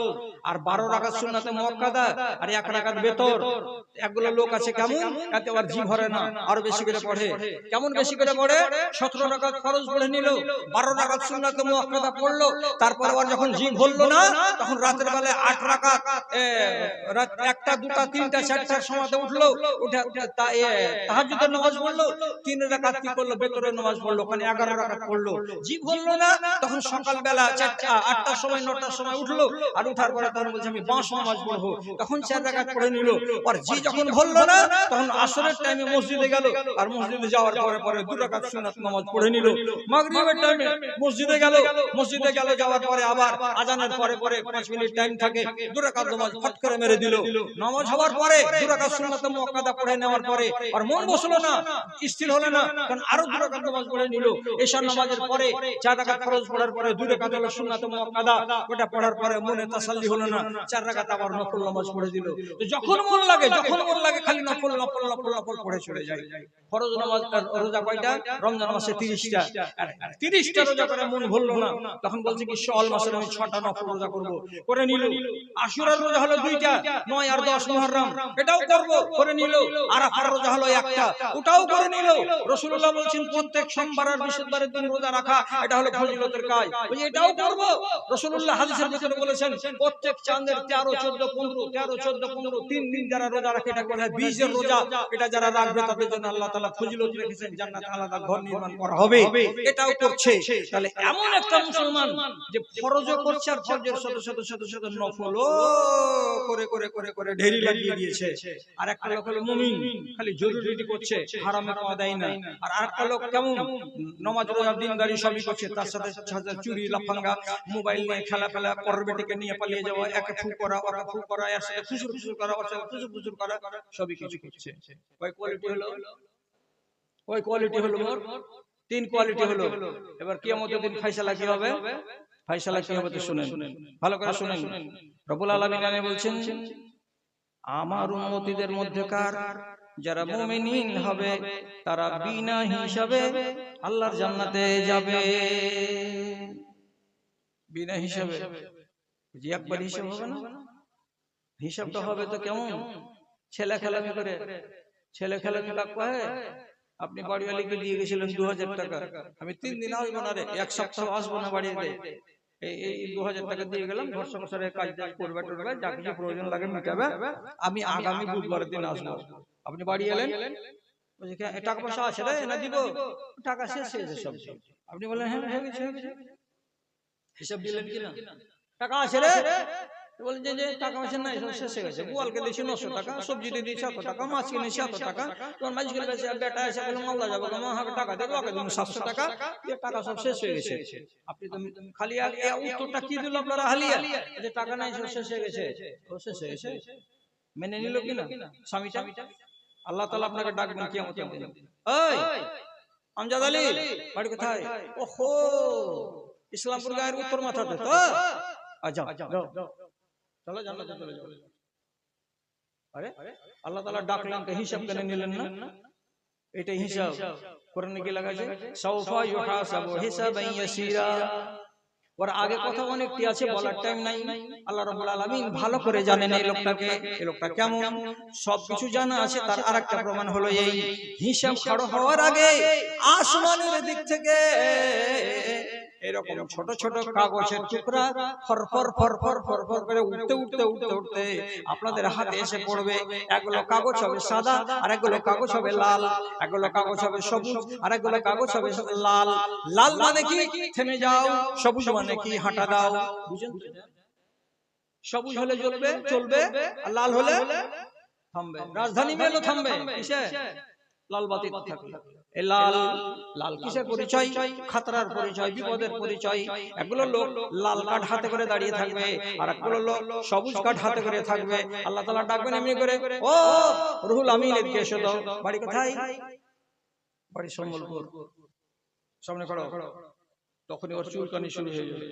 আর 12 রাকাত সুন্নাতে মুআক্কাদা, আর 1 রাকাত বেতর। একগুলো লোক আছে কেমন, এতে আর জি ভরে না, আরো বেশি করে পড়ে। কেমন বেশি করে পড়ে? 17 রাকাত ফরজ পড়ে নিল, 12 রাকাত সুন্নাতে মুআক্কাদা পড়লো, তারপরে আর যখন জি ভরলো না, তখন রাতের বেলায় 8 রাকাত, রাত 1টা 2টা 3টা 4টার সময়তে উঠলো, উঠে তাহাজ্জুদের নামাজ পড়লো, 3 রাকাত কি করলো, বেতরের নামাজ পড়লো, ওখানে 11 রাকাত পড়লো। জি ভরলো না, তখন সকাল বেলা 8টার সময় 9টার সময় উঠলো, আর উঠার পরে তখন বলছে আমি 5 নামাজ পড়বো, তখন 4 রাকাত পড়ে নিল। আর জি যখন ভরলো না, তখন আসরের টাইমে মসজিদে গেল, আর মসজিদে যাওয়ার পরে 2 রাকাত সুন্নাত নামাজ পড়ে নিল। মাগরিবের টাইমে মসজিদে গেল, যাওয়ার পরে আবার আজানের পরে 5 মিনিট টাইম থাকে, 2 রাকাত নামাজ ফট করে মেরে দিল। নামাজ হওয়ার পরে 2 রাকাত সুন্নাত মুআক্কাদা পড়ে নেওয়ার পরে আর মন বসলো না, স্থির হলো না, কারণ আরো 2 রাকাত নামাজ পড়ে নিল। এশার নামাজের পরে 4 রাকাত ফরজ পড়ার পরে 2 রাকাত হলো সুন্নাত মুআক্কাদা, ওটা পড়ার পরে মনে তাসাল্লি হলো না, 4 রাকাত আবার নফল নামাজ পড়ে দিল। যখন মন লাগে খালি নফল পড়ে চলে যায়। ফরজ নামাজ রোজা কয়টা? রমজান মাসে 30টা, আর 30টা রোজা করে মন ভরলো না, তখন বলছে কি শাওয়াল মাসে আমি 6টা নফল রোজা করব, করে নিল। আশুরার রোজা হলো 2টা, 9 আর 10 মুহররম, এটাও করব, করে নিল। আরাফার রোজা হলো 1টা, ওটাও করে নিল। রাসূলুল্লাহ বলেছেন প্রত্যেক সোমবার আর বৃহস্পতিবারের দিন রোজা রাখা, এটা হলো ফজিলতের কাজ, এটাও করব। রাসূলুল্লাহ হাদিসের ভিতরে বলেছেন প্রত্যেক চাঁদের 13 14 15 3 দিন যারা রোজা রাখে, এটা বলা হয় 20 এর রোজা। এটা যারা রাখবে তাদের জন্য আল্লাহ তাআলা ফজিলত রেখেছেন, জান্নাতে আলাদা ঘর নির্মাণ করা হবে, এটাও করছে। তাহলে এমন একটা মুসলমান যে ফরজও করছে আর ফরজের শত নফলও করে ঢেরি লাগিয়ে দিয়েছে। আর একটা লোক হলো মুমিন, খালি জরুরিটি করছে, হারামে পা দেয় না। আর আরেকটা লোক কেমন, নামাজ রোজা দিনদারি সবই করছে, তার সাথে চুরি লাফাঙ্গা, মোবাইল নিয়ে খেলা পরের বেটিকে নিয়ে পালিয়ে যাওয়া, একে ফু করা, ওকে ফু করা, এর সাথে ফুসুর করা, ওর সাথে ফুসুর করা, সবই কিছু করছে। কয় কোয়ালিটি হলো? ওই কোয়ালিটি হলো মোর 3 কোয়ালিটি হলো। এবার কিয়ামতের দিন ফয়সালা কি হবে? ফয়সালা কি হবে তো শুনেন, ভালো করে শুনেন। রব্বুল আলামিন বলছেন, আমার উম্মতীদের মধ্যেকার যারা মুমিন হবে তারা বিনা হিসাবে আল্লাহর জান্নাতে যাবে। বিনা হিসাবে, যে একবার হিসাব হবে না, হিসাবটা হবে তো কেমন? ছেলে খেলামি করে, ছেলে খেলামি লাগবে। আপনি বাড়িওয়ালিকে দিয়ে গেছিলেন 2000 টাকা, আমি 3 দিন আসবো না রে, 1 সপ্তাহ আসবো না বাড়িতে, এই 2000 টাকা দিয়ে গেলাম, ঘর সংসারের কাজ করবে টরবে, যা কিছু প্রয়োজন লাগে মিটাবে, আমি আগামী বুধবারের দিন আসবো। আপনি বাড়ি এলেন, বলছে টাকা পয়সা আছে রে, না দিব, টাকা শেষ হয়ে গেছে সব। আপনি বলেন হ্যাঁ হয়ে গেছে, হিসাব দিলেন কিনা? টাকা আছে রে, বলেন যে টাকা পয়সা নাই, সব শেষ হয়ে গেছে। গোয়ালকে দিয়েছি 900 টাকা, সবজিতে দিয়েছি 100 টাকা, মাছ কিনেছি 100 টাকা, তোমার মাছ কিনে বেশি বেটা এসে বলে মালদা যাবো, আমাকে টাকা দেবো, ওকে দিন 700 টাকা, দিয়ে টাকা সব শেষ হয়ে গেছে। আপনি তো খালি উত্তরটা কি দিল আপনারা? হালিয়া, যে টাকা নাই, সব শেষ হয়ে গেছে। ও শেষ হয়ে গেছে, মেনে নিল কিনা স্বামীটা? আল্লাহ তাআলা আপনাকে ডাকবেন কিয়ামতের দিন, ওই আমজাদ আলী বাড়ি কোথায়? ওহো, ইসলামপুর গায়ের উত্তর মাথাতে তো, যাও যাও চলো জান্নাতে চলে যাও। আরে আল্লাহ তাআলা ডাকলেন তো হিসাব কেন নিলেন না? এটাই হিসাব। কোরআনে কি লাগাছে? সাউফা ইউহাসাবু হিসাবান ইয়াসীরা। ওর আগে কথা অনেকটি আছে, বলার টাইম নাই। আল্লাহ রাব্বুল আলামিন ভালো করে জানেন এই লোকটাকে, এই লোকটা কেমন, সবকিছু জানা আছে। তার আরেকটা প্রমাণ হলো এই হিসাব খাড়া হওয়ার আগে আসমানের দিক থেকে এরকম ছোট ছোট কাগজের টুকরা ফরফর ফরফর ফরফর করে উঠতে উঠতে উঠতে উঠতে আপনাদের হাতে এসে পড়বে। একগুলো কাগজ হবে সাদা, আর একগুলো কাগজ হবে লাল, একগুলো কাগজ হবে সবুজ, আর একগুলো কাগজ হবে লাল। লাল মানে কি থেমে যাও, সবুজ মানে কি হাঁটা দাও, বুঝেন? সবুজ হলে চলবে চলবে, আর লাল হলে থামবে। রাজধানী মেলো থামবে কিসে? লাল বাতি থাকবে। এই লাল, লাল কিসের পরিচয়? খাতরার পরিচয়, বিপদের পরিচয়। একগুলো লোক লাল কার্ড হাতে করে দাঁড়িয়ে থাকবে, আর একগুলো লোক সবুজ কার্ড হাতে করে থাকবে। আল্লাহ তাআলা ডাকবেন এমনি করে, ও রুহুল আমিন এদিকে এসো তো। বাড়ি কোথায়? বাড়ি সম্বলপুর। সামনে করো। তখনই ওর চুলকানি শুরু হয়ে যাবে।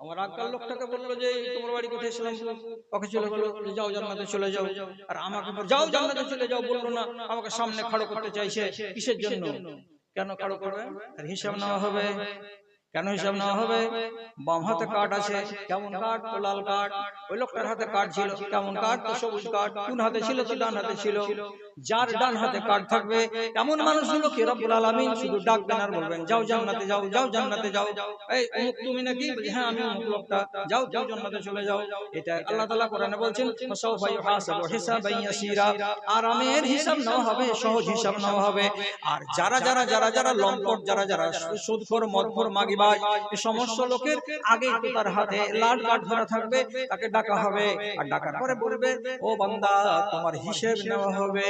আমার আজকাল লোকটাকে বললো যে তোমার বাড়ি কোথায়? ইসলামপুর। ওকে চলে গেলো, যাও জান্নাতে চলে যাও। আর আমাকে যাও জান্নাতে চলে যাও বললো না, আমাকে সামনে খাড়ো করতে চাইছে। কিসের জন্য? কেন খাড়ো করবে? আর হিসাব নেওয়া হবে। কেন হিসাব নেওয়া হবে? বাম হাতে কার্ড আছে, কেমন কার্ড? তো লাল কার্ড। ওই লোকটার হাতে কার্ড ছিল, কেমন কার্ড? তো সবুজ কার্ড। কোন হাতে ছিল? তো ডান হাতে ছিল। যার ডান হাতে কার্ড থাকবে এমন মানুষগুলোকে রব্বুল আলামিন শুধু ডাকবেন আর বলবেন যাও জান্নাতে যাও, যাও জান্নাতে যাও। এই অমুক তুমি নাকি? হ্যাঁ আমি অমুক লোকটা, যাও যাও জান্নাতে চলে যাও। এটা আল্লাহ তাআলা কোরআনে বলছেন, সাউফা ইউহাসাবু হিসাবান ইয়াসীরা। আরামের হিসাব নেওয়া হবে, সহজ হিসাব নেওয়া হবে। আর যারা যারা যারা যারা লম্পট, যারা যারা সুদখোর, মদখোর, মাগিবাজ, এই সমস্ত লোকের আগে তো তার হাতে লাল কার্ড ধরা থাকবে, তাকে ডাকা হবে। আর ডাকার পরে বলবে, ও বান্দা তোমার হিসাব নেওয়া হবে।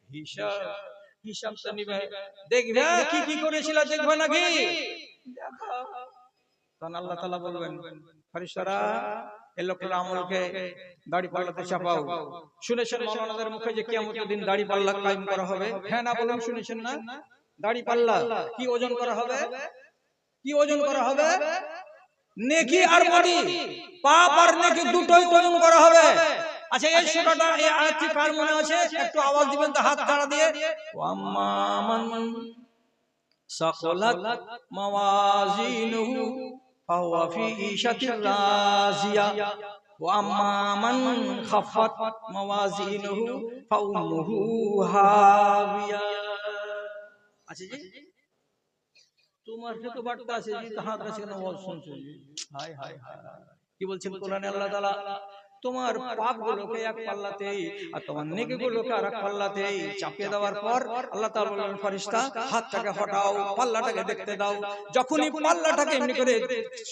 হিসাব, হিসাবটা নিবে, দেখবে কি কি করেছিল, দেখবে নাকি? দেখো। তখন আল্লাহ তাআলা বলবেন, ফেরেশতারা এই লোকের আমলকে দাড়ি পাল্লাতে চাপাও। শুনেছেন মাওলানাদের মুখে যে কিয়ামতের দিন দাড়ি পাল্লা কায়েম করা হবে? হ্যাঁ না বলুন, শুনেছেন না? দাড়ি পাল্লা কি ওজন করা হবে? কি ওজন করা হবে? নেকি আর বডি, পাপ আর নেকি দুটোই ওজন করা হবে। আচ্ছা এই সূরাটা, এই আয়াতটি কার মনে আছে? একটু আওয়াজ দিবেন তো হাত নাড়া দিয়ে। ওয়াম্মা মান সাকালাত মাওয়াজিনুহু ফাহুয়া ফি ঈশাতির রাজিয়া ওয়া আম্মা মান খাফফাত মাওয়াজিনুহু ফাউম্মুহু হাবিয়া। আচ্ছা জি, তোমার যত বার্তা আছে জি, হাত কাছে কেন ওয়াজ শুনছো জি? হায় হায় হায়, কি বলছেন কোরআনে আল্লাহ তাআলা? তোমার পাপগুলোকে এক পাল্লাতেই আর তোমার নেকিগুলোকে আরেক পাল্লাতেই চাপিয়ে দেওয়ার পর আল্লাহ তাআলা বলেন, ফেরেশতা হাতটাকে হটাও, পাল্লাটাকে দেখতে দাও। যখনই পাল্লাটাকে এমনি করে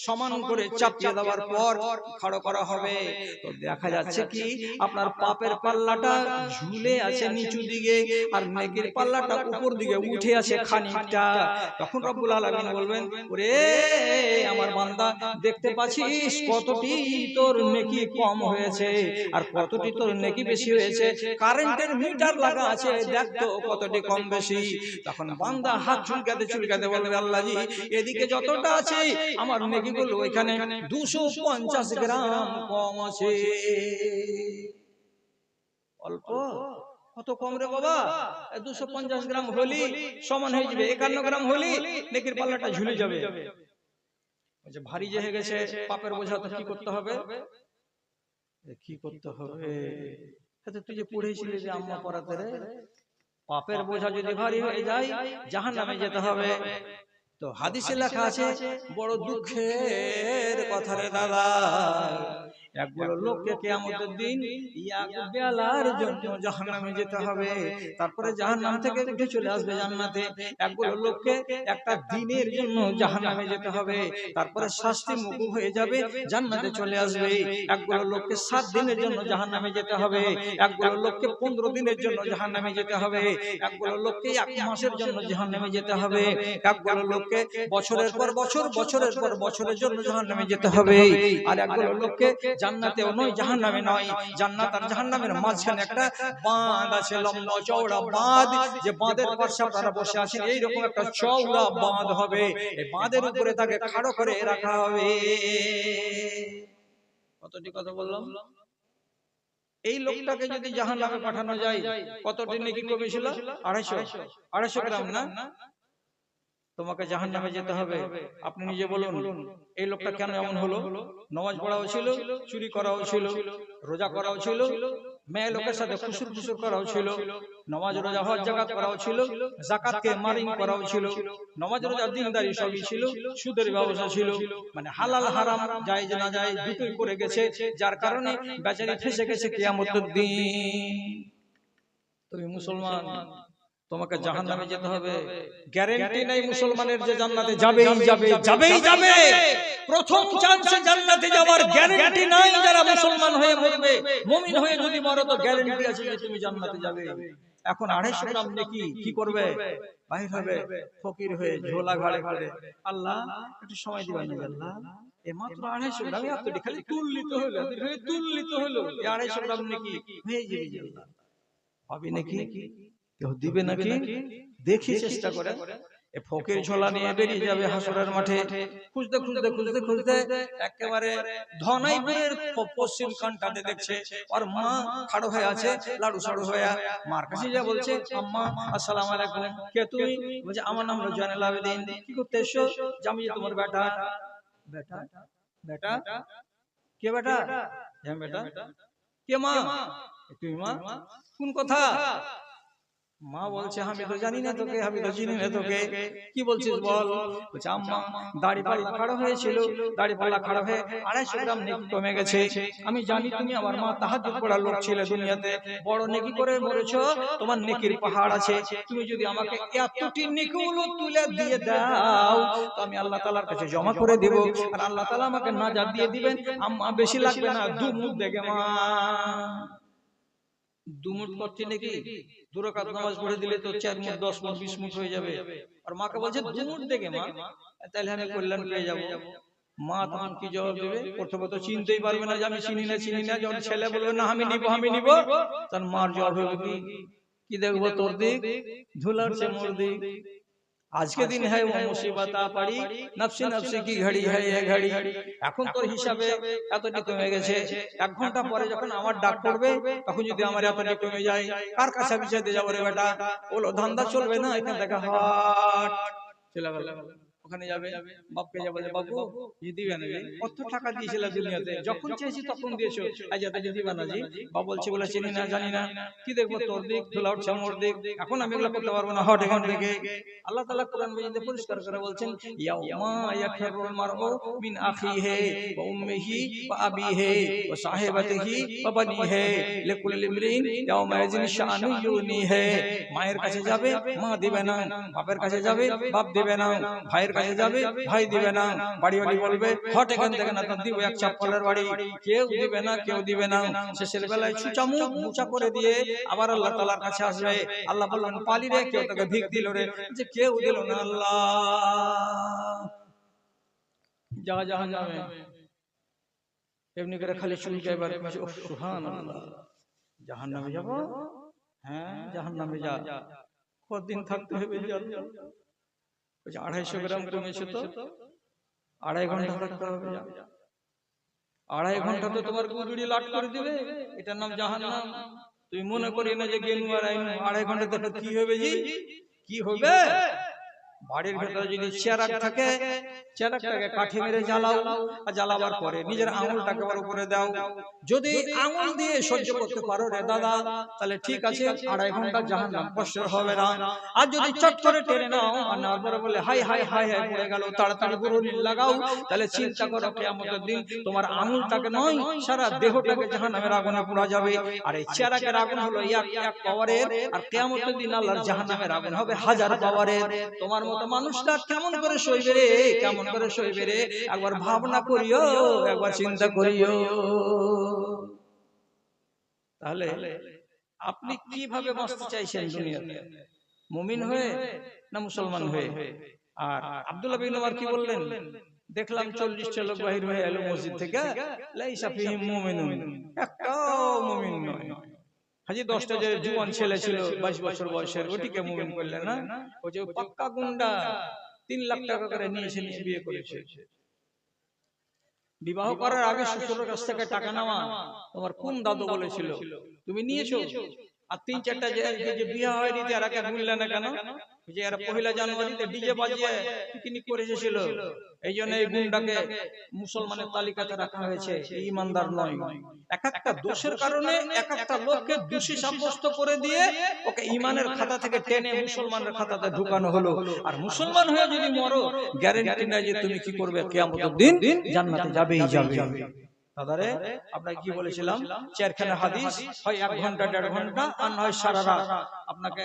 সমান করে চাপিয়ে দেওয়ার পর খাড়া করা হবে, তো দেখা যাচ্ছে কি আপনার পাপের পাল্লাটা ঝুলে আছে নিচু দিকে, আর নেকির পাল্লাটা উপর দিকে উঠে আছে খানিকটা। তখন রব্বুল আলামিন বলবেন, ওরে আমার বান্দা দেখতে পাচ্ছিস কতটি তোর নেকি কম হয়েছে আর কতটি তোর নেকি বেশি হয়েছে, কারেন্টের মিটার লাগা আছে, দেখ তো কতটি কম বেশি। তখন বান্দা হাত চুলকাতে বলবে, আল্লাহ জি এদিকে যতটা আছে আমার নেকিগুলো ওইখানে 250 গ্রাম কম আছে। অল্প? কত কম রে বাবা? 250 গ্রাম হলি সমান হয়ে যাবে, 51 গ্রাম হলি নেকির পাল্লাটা ঝুলে যাবে। ভারী যে হয়ে গেছে পাপের বোঝা, তো কি করতে হবে? কি করতে হবে? তুই যে পড়েছিলি যে আম্মা পড়াতে রে, পাপের বোঝা যদি ভারী হয়ে যায় জাহান্নামে যেতে হবে। তো হাদিসে লেখা আছে, বড় দুঃখের কথা রে দাদা, একগুলো লোককে কিয়ামতের দিন এক বেলার জন্য জাহান্নামে যেতে হবে, তারপরে জাহান্নাম থেকে উঠে চলে আসবে জান্নাতে। একগুলো লোককে একটা দিনের জন্য জাহান্নামে যেতে হবে, তারপরে শাস্তি মুক্ত হয়ে যাবে, জান্নাতে চলে আসবে। একগুলো লোককে 7 দিনের জন্য জাহান্নামে যেতে হবে, একগুলো লোককে 15 দিনের জন্য জাহান্নামে যেতে হবে, একগুলো লোককে 1 মাসের জন্য জাহান্নামে যেতে হবে, একগুলো লোককে বছরের পর বছর, বছরের পর বছরের জন্য জাহান্নামে যেতে হবে। আর একগুলো লোককে জান্নাতেও নয় জাহান্নামে নয়, জান্নাত আর জাহান্নামের মাঝখানে একটা বাঁধ আছে, লম্বা চওড়া বাঁধ, যে বাঁধের পাশে আপনারা বসে আছেন এইরকম একটা চওড়া বাঁধ হবে, এই বাঁধের উপরে তাকে খাড়া করে রাখা হবে। কতটি কথা বললাম? এই লোকটাকে যদি জাহান্নামে পাঠানো যায়, কতটি নেকি কমেছিল? 250 গ্রাম না? তোমাকে জাহান্নামে যেতে হবে। আপনি নিজে বলুন, এই লোকটা কেন এমন হলো? নামাজ পড়াও ছিল, চুরি করাও ছিল, রোজা করাও ছিল, মেয়ে লোকের সাথে খুসুর খুসুর করাও ছিল, নামাজ রোজা হজ যাকাত করাও ছিল, যাকাতকে মারিং করাও ছিল, নামাজ রোজা দিনদারি সবই ছিল, সুদের ব্যবসা ছিল, মানে হালাল হারাম জায়েজ না জায়েজ দুটোই করে গেছে, যার কারণে বেচারি ফেসে গেছে কিয়ামতের দিন। তুমি মুসলমান, তোমাকে জাহান্নামে যেতে হবে, গ্যারান্টি নাই মুসলমানের যে জান্নাতে যাবে। প্রথম চান্সে জান্নাতে যাওয়ার গ্যারান্টি নাই। যারা মুসলমান হয়ে মরবে, মুমিন হয়ে যদি মরো তো গ্যারান্টি আছে যে তুমি জান্নাতে যাবে। এখন 250 গ্রাম নেকি কি করবে? বাইর হবে ফকির হয়ে, ঝোলা ঘাড়ে ঘাড়ে, আল্লাহ একটু সময় দিবেন না আল্লাহ, এই মাত্র 250 গ্রাম, এতটি খালি তুললিত হলো, 250 গ্রাম নেকি হয়ে যাবে আল্লাহ। হবে নাকি? কেউ দিবে নাকি? দেখি চেষ্টা করে। এ ফকির ঝোলা নিয়ে বেরিয়ে যাবে হাসরের মাঠে, খুঁজতে খুঁজতে খুঁজতে খুঁজতে একেবারে ধনাইপুরের পশ্চিম কানটাতে দেখছে আর মা খাড়ো হয়ে আছে, লাড়ু সাড়ু হয়ে। মার কাছে যা বলছে, আম্মা আসসালামু আলাইকুম। কে তুমি? বলছে আমার নাম হলো জয়নুল আবেদিন। কি করতে এসো? আমি যে তোমার বেটা। বেটা? বেটা? কে বেটা? হ্যাঁ বেটা। কে মা? তুমি মা? কোন কথা? মা বলছে আমি তো জানি না তোকে, আমি তো চিনি না তোকে, কি বলছিস বল? বলছে আম্মা দাড়ি পাল্লা খাড়া হয়েছিল, দাড়ি পাল্লা খাড়া হয়ে 250 গ্রাম নেকি কমে গেছে। আমি জানি তুমি আমার মা তাহাজ্জুদ পড়ার লোক ছিলে, দুনিয়াতে বড় নেকি করে মরেছো, তোমার নেকির পাহাড় আছে। তুমি যদি আমাকে এতটি নেকিগুলো তুলে দিয়ে দাও তো আমি আল্লাহ তাআলার কাছে জমা করে দেব, আর আল্লাহ তাআলা আমাকে নাজাত দিয়ে দিবেন। আম্মা বেশি লাগবে না, 2 মুঠ দেখে মা। 2 মুঠ করছে নাকি? 2 রাকাত নামাজ পড়ে দিলে তো 4 মুঠ, 10 মুঠ, 20 মুঠ হয়ে যাবে। আর মাকে বলছে 2 মুঠ দেখে মা, তাহলে আমি কল্যাণ পেয়ে যাব। মা তখন কি জবাব দেবে? প্রথমে তো চিনতেই পারবে না যে আমি চিনি না। যখন ছেলে বলবে না আমি নিব, তখন মার জবাব হবে কি দেখবো তোর দিক, ধুলার সে মোর দিক। आज के दिन है वो मुसीबत आ पड़ी, नफ्सी नफ्सी की घड़ी है ये घड़ी। এখন তোর হিসাবে এতটি কমে গেছে, 1 ঘন্টা পরে যখন আমার ডাক পড়বে তখন যদি আমার এতটি কমে যায়, কার কাছে বিচারতে যাব রে বেটা? বলো ধান্দা চলবে না, এখান থেকে হট চলে গেল, ওখানে যাবে, বাপকে যাবে, বাবু জি দিবে না জি, কত টাকা দিয়েছিল দুনিয়াতে, যখন চেয়েছি তখন দিয়েছো, আজ এত দিবে না জি। বাবা বলছে বলে চিনি না জানি না, কি দেখবো তোর দিক, ধুলা উঠছে মোর দিক, এখন আমি এগুলো করতে পারবো না, হট এখান থেকে। আল্লাহ তাআলা কোরআন মাজিদে পরিষ্কার করে বলছেন, ইয়াউমা ইয়াফিরুল মারউ মিন আখিহি ওয়া উম্মিহি ওয়া আবিহি ওয়া সাহিবাতিহি ওয়া বানিহি লিকুল্লি ইমরিন ইয়াউমা ইয়াজিন শাআনু ইউনিহি। মায়ের কাছে যাবে মা দিবে না, বাপের কাছে যাবে বাপ দিবে না, ভাইয়ের কাছে যাবে ভাই দিবে না, বাড়ি বলবে হট এখান থেকে না, দিব এক চাপ্পলের বাড়ি, কেউ দিবে না। শেষের বেলায় ছুচামুখ মুচা করে দিয়ে আবার আল্লাহ তাআলার কাছে আসবে। আল্লাহ বলবেন পালি রে, কেউ তোকে ভিক দিল রে, যে কেউ দিল না আল্লাহ। জাহান্নামে এমনি করে খালি চুলকে এবার সুবহানাল্লাহ, জাহান্নামে যাব? হ্যাঁ জাহান্নামে যা, কতদিন থাকতে হবে? 250 গ্রাম কমেছে তো 2.5 ঘন্টা থাকতে হবে। 2.5 ঘন্টা তো তোমার গুদুড়ি লাট করে দিবে, এটার নাম জাহান্নাম। তুমি মনে করি না যে গেনু আর আইনু 2.5 ঘন্টা দেখো কি হবে জি? কি হবে? বাড়ির ভেতরে যদি চেরাক থাকে, চেরাকটাকে কাঠি মেরে জ্বালাও, আর জ্বালাবার পরে নিজের আঙুলটাকে ওর উপরে দাও। যদি আঙুল দিয়ে সহ্য করতে পারো রে দাদা, তাহলে ঠিক আছে, 2.5 ঘন্টা জাহান্নাম কষ্টের হবে না। আর যদি চট করে টেনে নাও আর নেওয়ার পরে বলে হাই হাই হাই হাই পড়ে গেল, তাড়াতাড়ি গুরুনি লাগাও, তাহলে চিন্তা করো কিয়ামতের দিন তোমার আঙুলটাকে নয়, সারা দেহটাকে জাহান্নামের আগুনে পোড়া যাবে। আর এই চেরাকের আগুন হলো এক পাওয়ারের, আর কিয়ামতের দিন আল্লাহর জাহান্নামের আগুন হবে 1000 পাওয়ারের। তোমার মতো মানুষটা কেমন করে সইবে রে, কেমন করে সইবে রে? একবার ভাবনা করিও, একবার চিন্তা করিও। তাহলে আপনি কিভাবে বাঁচতে চাইছেন দুনিয়াতে, মুমিন হয়ে না মুসলমান হয়ে? আর আব্দুল্লাহ বিন ওমর কি বললেন? দেখলাম 40টা লোক বাহির হয়ে এলো মসজিদ থেকে, লাইসা ফিহিম মুমিনুন, একটাও মুমিন নয়। হাজি 10টা যে জুয়ান ছেলে ছিল 22 বছর বয়সের, ওটিকে মুমিন করলেন না। ওই যে পাক্কা গুন্ডা 3 লাখ টাকা করে নিয়েছে, নিয়ে বিয়ে করেছে। বিবাহ করার আগে শ্বশুরের কাছ থেকে টাকা নেওয়া তোমার কোন দাদু বলেছিল? তুমি নিয়েছো? আর 3-4টা যে বিয়ে হয়নি তারা কে ভুললে না কেন? যে এরা 1 জানুয়ারিতে ডিজে বাজিয়ে পিকনিক করে এসেছিল, এই জন্য এই গুন্ডাকে মুসলমানের তালিকাতে রাখা হয়েছে, ঈমানদার নয়। এক একটা দোষের কারণে এক একটা লোককে দোষী সাব্যস্ত করে দিয়ে ওকে ঈমানের খাতা থেকে টেনে মুসলমানের খাতাতে ঢুকানো হলো। আর মুসলমান হয়ে যদি মরো, গ্যারান্টি নাই যে তুমি কি করবে, কিয়ামতের দিন জান্নাতে যাবেই যাবে। দাদারে আপনাকে কি বলেছিলাম, 4খানা হাদিস, হয় 1 ঘন্টা 1.5 ঘন্টা, আর নয় সারা রাত। আপনাকে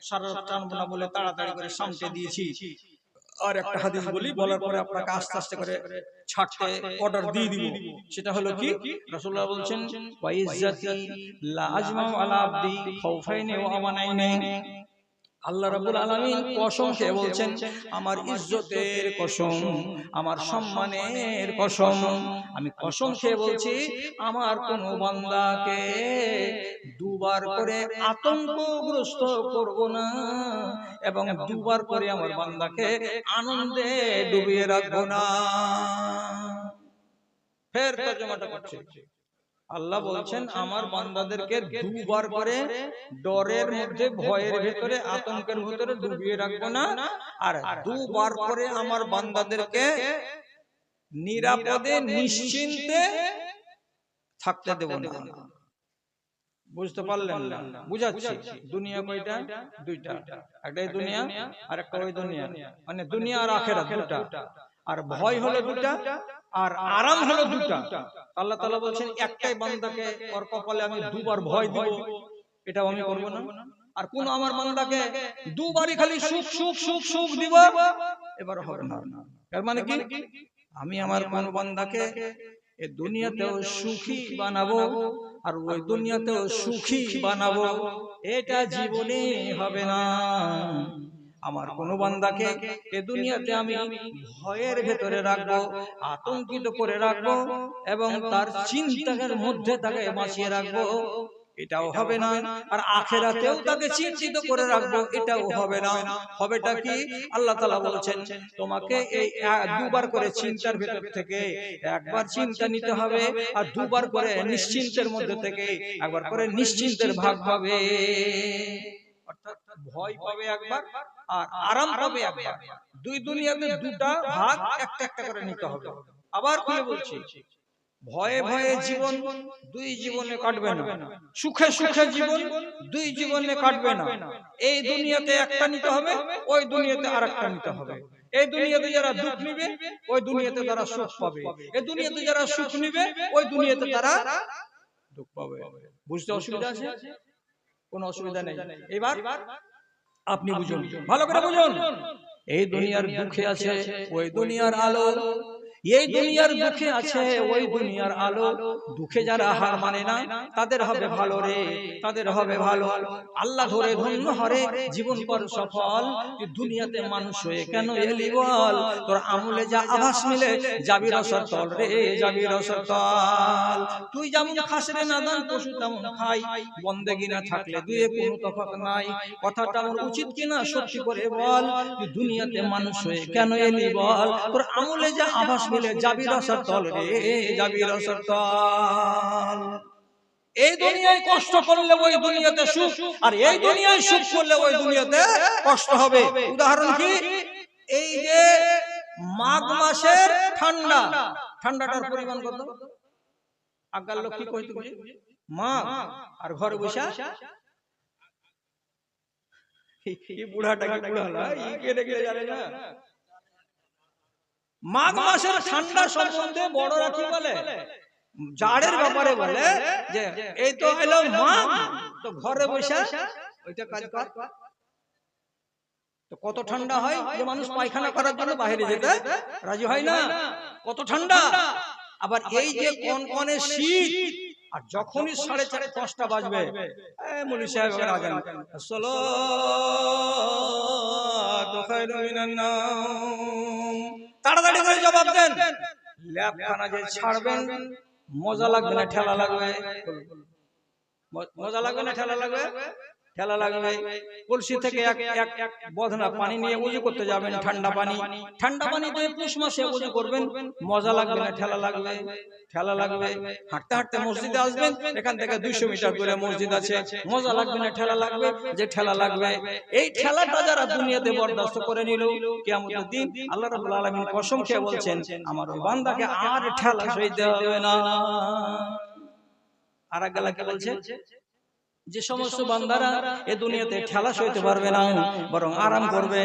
সারা রাত টানবো না বলে তাড়াতাড়ি করে সামনে দিয়েছি। আর একটা হাদিস বলি, বলার পরে আপনাকে আস্তে আস্তে করে ছাড়তে অর্ডার দিয়ে দিব। সেটা হলো কি, রাসূলুল্লাহ বলছেন, ওয়া ইজ্জাতি লা আজমাউ আলা আবদি খাউফাইনি ওয়া আমানাইনি। আল্লাহ রাব্বুল আলামিন কসম খেয়ে বলছেন, আমার ইজ্জতের কসম, আমার সম্মানের কসম, আমি কসম খেয়ে বলছি, আমার কোন বান্দাকে দুবার করে আতঙ্কগ্রস্ত করব না, এবং দুবার করে আমার বান্দাকে আনন্দে ডুবিয়ে রাখবো না। ফের তরজমাটা করছে, আল্লাহ বলছেন আমার বান্দাদেরকে দুবার করে ডরের মধ্যে, ভয়ের ভেতরে, আতঙ্কের ভেতরে ডুবিয়ে রাখবো না, আর দুবার করে আমার বান্দাদেরকে নিরাপদে নিশ্চিন্তে থাকতে দেব না। বুঝতে পারলেন না? বুঝাচ্ছি, দুনিয়া কয়টা? 2টা। একটা এই দুনিয়া আর একটা ওই দুনিয়া, মানে দুনিয়া আর আখিরাত দুটা। আর ভয় হলো 2টা, আর আরাম হলো 2টা। আল্লাহ তাআলা বলছেন একটাই বান্দাকে ওর কপালে আমি দুবার ভয় দিব, এটাও আমি করব না। আর কোন আমার বান্দাকে দুবারই খালি সুখ সুখ সুখ সুখ দিব, এবার হবে না। এর মানে কি, আমি আমার কোন বান্দাকে এই দুনিয়াতেও সুখী বানাবো আর ওই দুনিয়াতেও সুখী বানাবো, এটা জীবনে হবে না। আমার কোন বান্দাকে এই দুনিয়াতে আমি ভয়ের ভেতরে রাখবো, আতঙ্কিত করে রাখবো, এবং তার চিন্তার মধ্যে তাকে বাঁচিয়ে রাখবো, এটাও হবে না। আর আখিরাতেও তাকে চিন্তিত করে রাখবো, এটাও হবে না। হবেটা কি, আল্লাহ তাআলা বলছেন তোমাকে এই দুবার করে চিন্তার ভেতর থেকে একবার চিন্তা নিতে হবে, আর দুবার করে নিশ্চিন্তের মধ্যে থেকে একবার করে নিশ্চিন্তের ভাগ পাবে। অর্থাৎ ভয় পাবে একবার আর আরাম পাবে একবার। দুই দুনিয়াতে 2টা ভাগ একটা একটা করে নিতে হবে। আবার কি বলছি, ভয়ে ভয়ে জীবন 2 জীবনে কাটবে না, সুখে সুখে জীবন 2 জীবনে কাটবে না। এই দুনিয়াতে একটা নিতে হবে, ওই দুনিয়াতে আরেকটা নিতে হবে। এই দুনিয়াতে যারা দুঃখ নিবে, ওই দুনিয়াতে তারা সুখ পাবে। এই দুনিয়াতে যারা সুখ নিবে, ওই দুনিয়াতে তারা দুঃখ পাবে। বুঝতে অসুবিধা আছে? কোনো অসুবিধা নেই। এবার আপনি বুঝুন, ভালো করে বুঝুন। এই দুনিয়ার দুঃখে আছে ওই দুনিয়ার আলো, এই দুনিয়ার দুঃখে আছে ওই দুনিয়ার আলো, দুঃখে যারা হার মানে না তাদের হবে ভালো রে, তাদের হবে ভালো। আল্লাহ ধরে ধন্য হরে জীবন পর সফল। তুই দুনিয়াতে মানুষ হয়ে কেন এলি বল? তোর আমলে যা আভাস মিলে যাবি রসর তল রে, যাবি রসর তল। তুই যেমন খাস রে নাদান পশু তেমন খাই, বন্দেগি না থাকলে দুয়ে কোনো তফাৎ নাই। কথাটা আমার উচিত কিনা সত্যি করে বল? তুই দুনিয়াতে মানুষ হয়ে কেন এলি বল? তোর আমলে যা আভাস মিলে যাবি রসর তল রে, যাবি রসর তল। এই দুনিয়ায় কষ্ট করলে ওই দুনিয়াতে সুখ, আর এই দুনিয়ায় সুখ করলে ওই দুনিয়াতে কষ্ট হবে। উদাহরণ কি? এই যে মাঘ মাসের ঠান্ডা, ঠান্ডাটার পরিমাণ কত? আগার লোক কি কইতে বুঝি মাঘ, আর ঘরে বসা এই বুড়াটা কি বুড়া হলো, এই কেটে কেটে জানে না। মাঘ মাসের ঠান্ডা সম্বন্ধে বড়রা কি বলে? জাড়ের ব্যাপারে বলে যে এই তো এলো মাঘ, তো ঘরে বসে ওইটা কাজ কর। তো কত ঠান্ডা হয় যে মানুষ পায়খানা করার জন্য বাইরে যেতে রাজি হয় না, কত ঠান্ডা। আবার এই যে কনকনে শীত, আর যখনই 4:30 5টা বাজবে, মৌলভী সাহেব আজান, আসসালাতু খায়রুম মিনান নাওম, তাড়াতাড়ি করে জবাব দেন। ল্যাপখানা যে ছাড়বেন, মজা লাগবে না ঠেলা লাগবে? মজা লাগবে না ঠেলা লাগবে? ঠেলা লাগবে। কলসি থেকে এক বদনা পানি নিয়ে ওযু করতে যাবেন, ঠান্ডা পানি, ঠান্ডা পানিতে পুষ মাসে ওযু করবেন, মজা লাগবে না ঠেলা লাগবে? ঠেলা লাগবে। হাঁটতে হাঁটতে মসজিদে আসবেন, এখান থেকে 200 মিটার দূরে মসজিদ আছে, মজা লাগবে না ঠেলা লাগবে? যে ঠেলা লাগবে। এই ঠেলাটা যারা দুনিয়াতে বরদাস্ত করে নিল, কিয়ামতের দিন আল্লাহ রাব্বুল আলামিন কসম খেয়ে বলছেন, আমার ওই বান্দাকে আর ঠেলা সইতে হবে না। আর এক গেলা কি বলছে? যে সমস্ত বান্দারা এই দুনিয়াতে ঠেলা সইতে পারবে না, বরং আরাম করবে।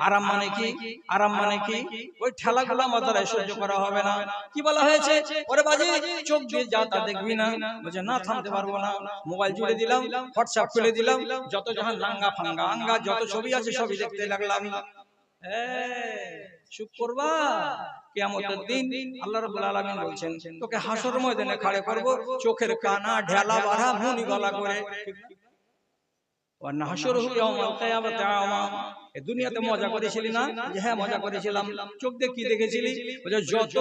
আরাম মানে কি? আরাম মানে কি? ওই ঠেলাগুলো আমার দ্বারা সহ্য করা হবে না। কি বলা হয়েছে? ওরে বাজি, চোখ দিয়ে যা তা দেখবি না। বলছে না, থামতে পারবো না। মোবাইল জুড়ে দিলাম, হোয়াটসঅ্যাপ খুলে দিলাম, যত জাহান নাঙ্গা ফাঙ্গা আঙ্গা যত ছবি আছে সবই দেখতে লাগলাম। চুপ করবা? কিয়ামতের দিন আল্লাহ রাব্বুল আলামিন বলছেন, তোকে হাসর ময়দানে খাড়া করব, চোখের কানা ঢেলা বাঁধা মুনি গলা করে। দুনিয়াতে মজা করেছিলি না? হ্যাঁ মজা করেছিলাম। চোখ দিয়ে কি দেখেছিলি? যত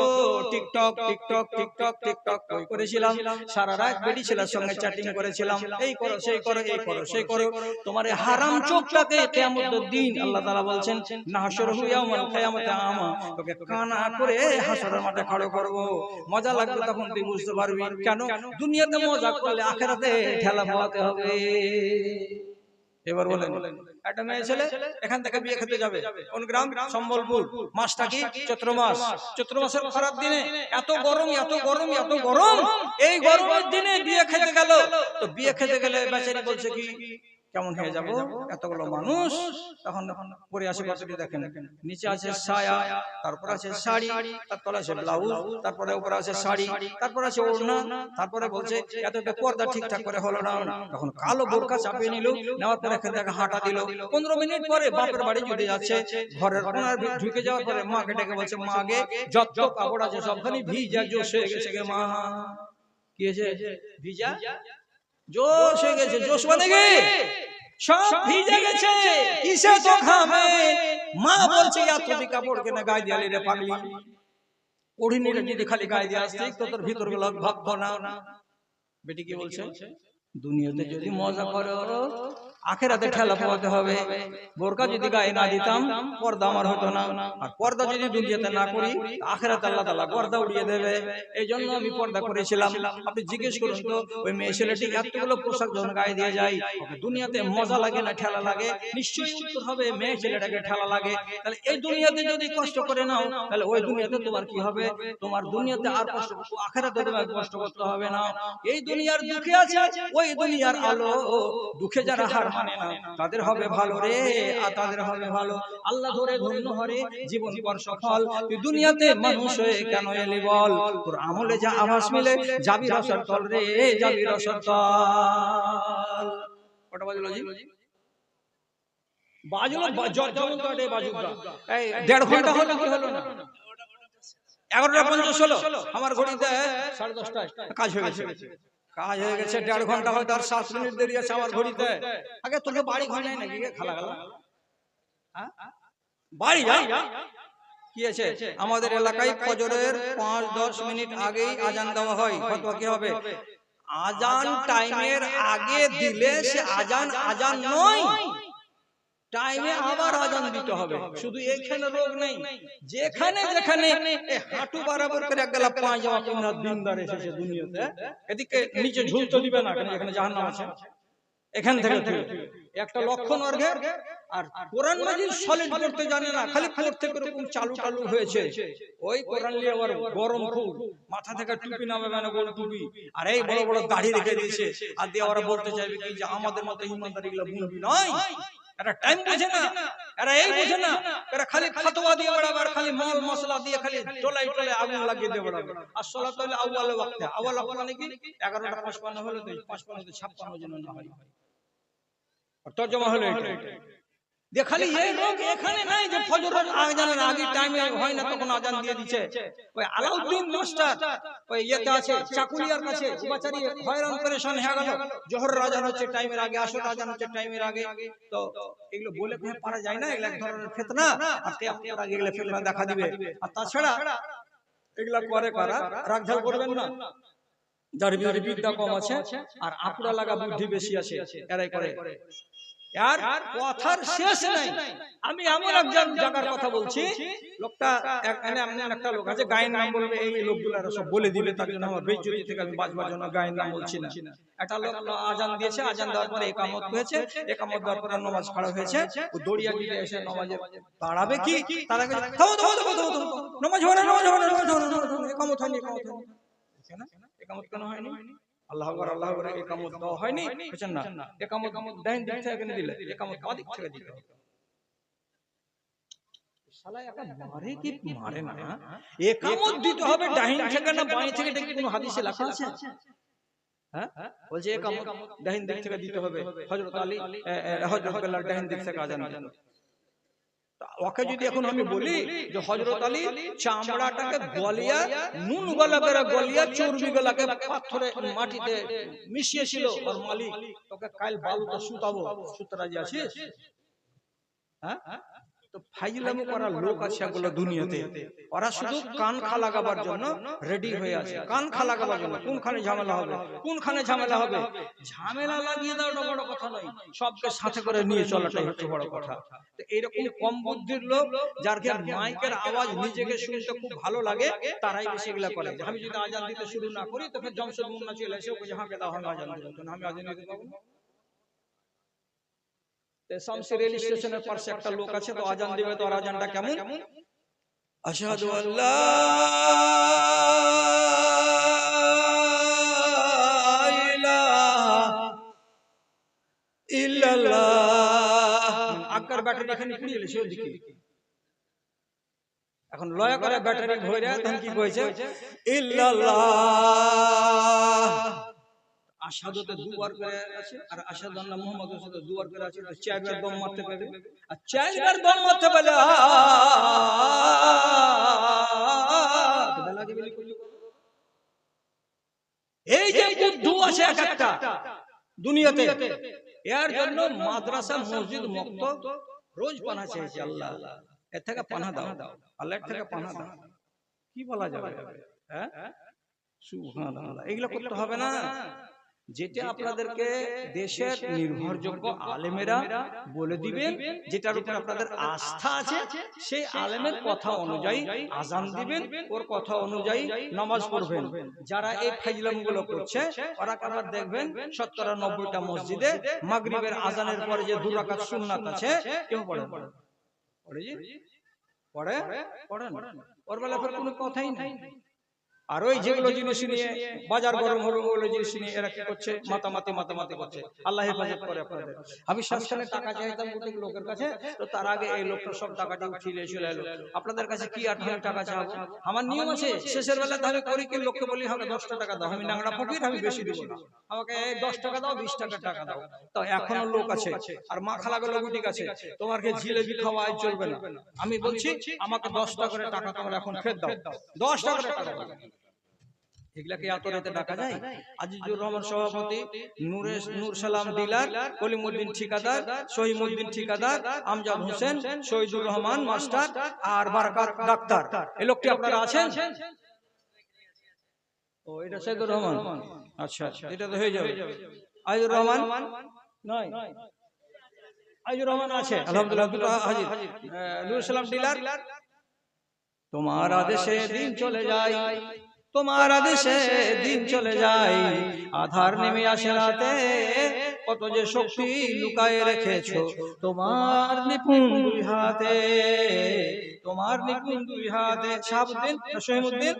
টিকটক টিকটক টিকটক টিকটক করেছিলাম, সারা রাত বেটি ছেলের সঙ্গে চ্যাটিং করেছিলাম, এই করো সেই করো, এই করো সেই করো। তোমার এই হারাম চোখটাকে কিয়ামতের দিন আল্লাহ তাআলা বলছেন, নাহশুরহু ইয়াওমাল কিয়ামাতি আমা, তোকে কানা করে হাসরের মাঠে খাড়া করব। মজা লাগবে তখন তুই বুঝতে পারবি কেন দুনিয়াতে মজা করলে আখিরাতে ঠেলা পোহাতে হবে। এবার বলেন, একটা মেয়ে ছেলে এখান থেকে বিয়ে খেতে যাবে, কোন গ্রাম? সম্বলপুর। মাসটা কি? চৈত্র মাস। চৈত্র মাসের খারাপ দিনে এত গরম, এত গরম, এত গরম। এই গরমের দিনে বিয়ে খেতে গেল, তো বিয়ে খেতে গেলে বেচারি বলছে কি, কেমন হয়ে যাব, এতগুলো মানুষ। তখন পরে আসে কতটি দেখেন, নিচে আছে সায়া, তারপর আছে শাড়ি, তারপর আছে ব্লাউজ, তারপরে উপরে আছে শাড়ি, তারপর আছে ওড়না, তারপরে বলছে এত পর্দা ঠিকঠাক করে হলো না। তখন কালো বোরকা চাপিয়ে নিল, নেওয়ার পরে এখানে হাঁটা দিল। 15 মিনিট পরে বাপের বাড়ি চলে যাচ্ছে, ঘরের কোনার ঢুকে যাওয়ার পরে মাকে ডেকে বলছে, মা গে যত কাপড় আছে সবখানি ভিজা জোশ হয়ে গেছে গে মা। কি হয়েছে? ভিজা জোশ হয়ে গেছে। জোশ মানে কি? সব ভিজে গেছে। কিসে তো ঘামে। মা বলছে এতটি কাপড় কেন গায়ে দিয়ে রে পাগলি, ওড়িনিটা যদি খালি গায়ে দিয়ে আসতে তো তোর ভিতর গুলো ভাবতো না। বেটি কি বলছে? দুনিয়াতে যদি মজা করো, আখিরাতে ঠেলা পোহাতে হবে। বোরকা যদি গায়ে না দিতাম, পর্দা আমার হতো না। আর পর্দা যদি দুনিয়াতে না করি, আখিরাতে আল্লাহ তাআলা পর্দা উড়িয়ে দেবে। এই জন্য আমি পর্দা করেছিলাম। আপনি জিজ্ঞেস করুন তো, ওই মেয়ে ছেলেটি এতগুলো পোশাক যখন গায়ে দিয়ে যায়, দুনিয়াতে মজা লাগে না ঠেলা লাগে? নিশ্চয়ই উত্তর হবে মেয়ে ছেলেটাকে ঠেলা লাগে। তাহলে এই দুনিয়াতে যদি কষ্ট করে নাও, তাহলে ওই দুনিয়াতে তোমার কি হবে? তোমার দুনিয়াতে আর কষ্ট, আখিরাতে তোমার কষ্ট করতে হবে না। এই দুনিয়ার দুঃখে আছে, ওই দুনিয়ার আলো। দুঃখে যারা হার মানে না তাদের হবে ভালো রে, আর তাদের হবে ভালো। আল্লাহ ধরে ধন্য হরে জীবন পর সফল। তুই দুনিয়াতে মানুষ হয়ে কেন এলি বল? তোর আমলে যা আভাস মিলে যাবি রসর তল রে, যাবি রসর তল। কটা বাজলো জি? বাজলো যেমন তো এটাই বাজুক। এই 1.5 ঘন্টা হলো কি হলো না? 11:50 হলো, আমার ঘড়িতে 10:30টায় কাজ হয়ে গেছে। কাজ হয়ে গেছে 1.5 ঘন্টা হয়তো আর 7 মিনিট দেরি আছে আমার ঘড়িতে। আগে তোকে বাড়ি ঘর নাই নাকি খালা খালা? বাড়ি যা। কি আছে আমাদের এলাকায় ফজরের 5-10 মিনিট আগেই আজান দেওয়া হয়। কত কি হবে? আজান টাইমের আগে দিলে সে আজান নয়, টাইমে আবার আজান দিতে হবে। শুধু এখানে রোগ নেই, যেখানে যেখানে হাঁটু বরাবর করে এক গলা পায়জামা পরা দিনদার এসেছে দুনিয়াতে, এদিকে নিচে ঝুলতে দিবে না, কেন এখানে জাহান্নাম আছে। এখান থেকে একটা লক্ষণ অর্ঘের। আর কোরআন মাজিদ সলিড পড়তে জানে না, খালি পড়তে এরকম চালু চালু হয়েছে। ওই কোরআন নিয়ে আবার গরম খুব, মাথা থেকে টুপি নামে মানে গোল টুপি, আর এই বড় বড় দাড়ি রেখে দিয়েছে। আর দিয়ে ওরা বলতে চাইবে কি যে আমাদের মতো ইমানদার এগুলো বুনবি নয়। এরা টাইম বোঝে না, এরা এই বোঝে না, এরা খালি ফতোয়া দিয়ে বেড়াবে, আর খালি মাল মশলা দিয়ে খালি টোলাই টোলাই আগুন লাগিয়ে দিয়ে বেড়াবে। আর সালাত হলো আউয়াল ওয়াক্তে, আউয়াল ওয়াক্ত মানে কি 11:55 হলো তো 55 যেন না হয়। আর তরজমা হলো এটা। যে খালি এই রোগ এখানে নাই যে ফজরের আজানের আগে টাইমে হয় না তখন আজান দিয়ে দিচ্ছে। ওই আলাউদ্দিন মাস্টার ওই ইয়েতে আছে চাকুলিয়ার কাছে, বেচারি হয়রান পরেশান হয়ে গেল। জোহরের আজান হচ্ছে টাইমের আগে, আসরের আজান হচ্ছে টাইমের আগে। তো এগুলো বলে কোনো পারা যায় না, এগুলো এক ধরনের ফিতনা। আর কিয়ামতের আগে এগুলো ফিতনা দেখা দিবে। আর তাছাড়া এগুলা করে কারা? রাগঝাল করবেন না, যার বিদ্যা কম আছে আর আপুরা লাগা বুদ্ধি বেশি আছে, এরাই করে। আর কথার শেষ নাই। আমি এমন একজন জায়গার কথা বলছি, লোকটা একটা লোক আছে, গায়ের নাম বলবে, এই লোকগুলো সব বলে দিবে, তার জন্য আমার বেইজ্জতি থেকে আমি বাঁচবার জন্য গায়ের নাম বলছি না। একটা লোক আজান দিয়েছে, আজান দেওয়ার পরে একামত হয়েছে, একামত দেওয়ার পরে নামাজ পড়া হয়েছে। ও দড়িয়া গিয়ে এসে নামাজে দাঁড়াবে কি, তার আগে নামাজ হবে না, নামাজ হবে না, নামাজ হবে না, একামত হয়নি, একামত হয়নি। একামত কেন হয়নি? আল্লাহু আকবার, আল্লাহু আকবার, একামত দেওয়া হয়নি, বুঝছেন না? একামত ডাইন দিক থেকে কেন দিলে? একামত বাঁ দিক থেকে দিতে হবে। শালা একা মারে কি মারে না? একামত দিতে হবে ডাইন থেকে না বাঁ থেকে, এটা কি কোনো হাদিসে লেখা আছে? হ্যাঁ, বলছে একামত ডাইন দিক থেকে দিতে হবে। হযরত আলী হযরত বেলাল ডাইন দিক থেকে আজান দিতেন। ওকে যদি এখন আমি বলি যে হযরত আলী চামড়াটাকে গলিয়া, নুন গলা করে গলিয়া চর্বি গলাকে পাথরে মাটিতে মিশিয়েছিল, আর মালিক তোকে কাল বালুতে সুতাবো, সুতরা রাজি আছিস? হ্যাঁ, তো ফাইজলামো করা লোক আছে এগুলো দুনিয়াতে। ওরা শুধু কান খা লাগাবার জন্য রেডি হয়ে আছে, কান খা লাগাবার জন্য। কোনখানে ঝামেলা হবে, কোনখানে ঝামেলা হবে, ঝামেলা লাগিয়ে দেওয়াটা বড় কথা নয়, সবকে সাথে করে নিয়ে চলাটাই হচ্ছে বড় কথা। তো এইরকম কম বুদ্ধির লোক, যার মাইকের আওয়াজ নিজেকে শুনতে খুব ভালো লাগে, তারাই বেশি এগুলা করে। আমি যদি আজান দিতে শুরু না করি তো ফের জমশেদ মুন্না চলে এসে ওকে হাঁকে দাও, আমি আজান দিতে, আমি আজান দিতে পাবো না। শামসি রেল স্টেশনের পাশে একটা লোক আছে, তো আজান দিবে, তো আজানটা কেমন? আশহাদু আল্লা ইলাহা ইল্লাল্লাহ। আকার ব্যাটারি এখানে পুড়িয়ে এসে ওদিকে। এখন লয়া করে ব্যাটারি ধরে তখন কি কইছে? ইল্লাল্লাহ। আশহাদুতে দুবার করে আছে, আর আশহাদু আন্না মুহাম্মাদুর রাসূলুল্লাহ দুবার করে আছে। তো চারবার দম মারতে পারবে, আর চারবার দম মারতে পারলে এই যে বুদ্ধু আছে এক একটা দুনিয়াতে, এর জন্য মাদ্রাসা মসজিদ মক্তব রোজ পানা চাইছে। আল্লাহ এর থেকে পানা দাও, আল্লাহ এর থেকে পানা দাও, কি বলা যাবে? হ্যাঁ, সুবহানাল্লাহ। এগুলো করতে হবে না। যেটা আপনাদেরকে দেশের নির্ভরযোগ্য আলেমেরা বলে দিবেন, যেটার উপর আপনাদের আস্থা আছে, সেই আলেমের কথা অনুযায়ী আজান দিবেন, ওর কথা অনুযায়ী নামাজ পড়বেন। যারা এই ফাইজলামগুলো করছে, ওরা আবার দেখবেন 70-90টা মসজিদে মাগরিবের আজানের পরে যে 2 রাকাত সুন্নাত আছে, কেউ পড়ে না। পড়ে ওর বেলা কোনো কথাই নাই। আর ওই যেগুলো জিনিস নিয়ে বাজার গরম হলো ওগুলো জিনিস নিয়ে এরা কি করছে, মাতামাতি করছে। আল্লাহ হেফাজত করে আপনাদের। আমি শেষখানে টাকা চাইতাম প্রত্যেক লোকের কাছে, তো তার আগে এই লোকটা সব টাকাটা উঠিয়ে চলে এলো। আপনাদের কাছে কি আর আমি টাকা চাবো? আমার নিয়ম আছে, শেষের বেলাতে আমি করি কি, লোককে বলি আমাকে 10 টাকা দাও, আমি নাংরা ফকির, আমি বেশি দিব না, আমাকে 10 টাকা দাও, 20 টাকা দাও। তো এখনো লোক আছে, আর মা খালাগুলো বুটিক আছে, তোমাকে জিলেবি খাওয়া চলবে না। আমি বলছি আমাকে 10 টাকা করে টাকা তোমরা এখন ফেরত দাও, 10 টাকা করে টাকা দাও। এগুলাকে এত রাতে ডাকা যায়? আজিজুর রহমান সভাপতি, নূর সালাম ডিলার, কলিমউদ্দিন ঠিকাদার, শহীমউদ্দিন ঠিকাদার, আমজাদ হোসেন, শহীদুর রহমান মাস্টার আর বারাকাত ডাক্তার, এই লোকটি আপনারা আছেন? ও এটা শহীদুর রহমান, আচ্ছা এটা তো হয়ে যাবে। আজিজুর রহমান নয়, আজিজুর রহমান আছে আলহামদুলিল্লাহ, দুটো হাজির। নূর সালাম ডিলার, তোমার আদেশে দিন চলে যায়, তোমার আদেশে দিন চলে যায়, আধার নেমে আসে রাতে, কত যে শক্তি লুকায়ে রেখেছো তোমার নিপুণ দুই হাতে, তোমার নিপুণ দুই হাতে। শাহাবুদ্দিন, শহীমউদ্দিন,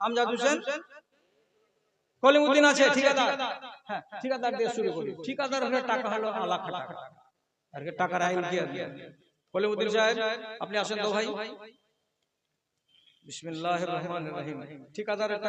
আমজাদ হোসেন, কলিমউদ্দিন আছে, ঠিকাদার। হ্যাঁ, ঠিকাদার দিয়ে শুরু করি। ঠিকাদার হলে টাকা হলো লাখ টাকা, আর কি টাকার আইন কি আছে? কলিমউদ্দিন সাহেব আপনি আসেন তো ভাই। বিসমিল্লাহির রহমানির রহিম। ঠিকাদারের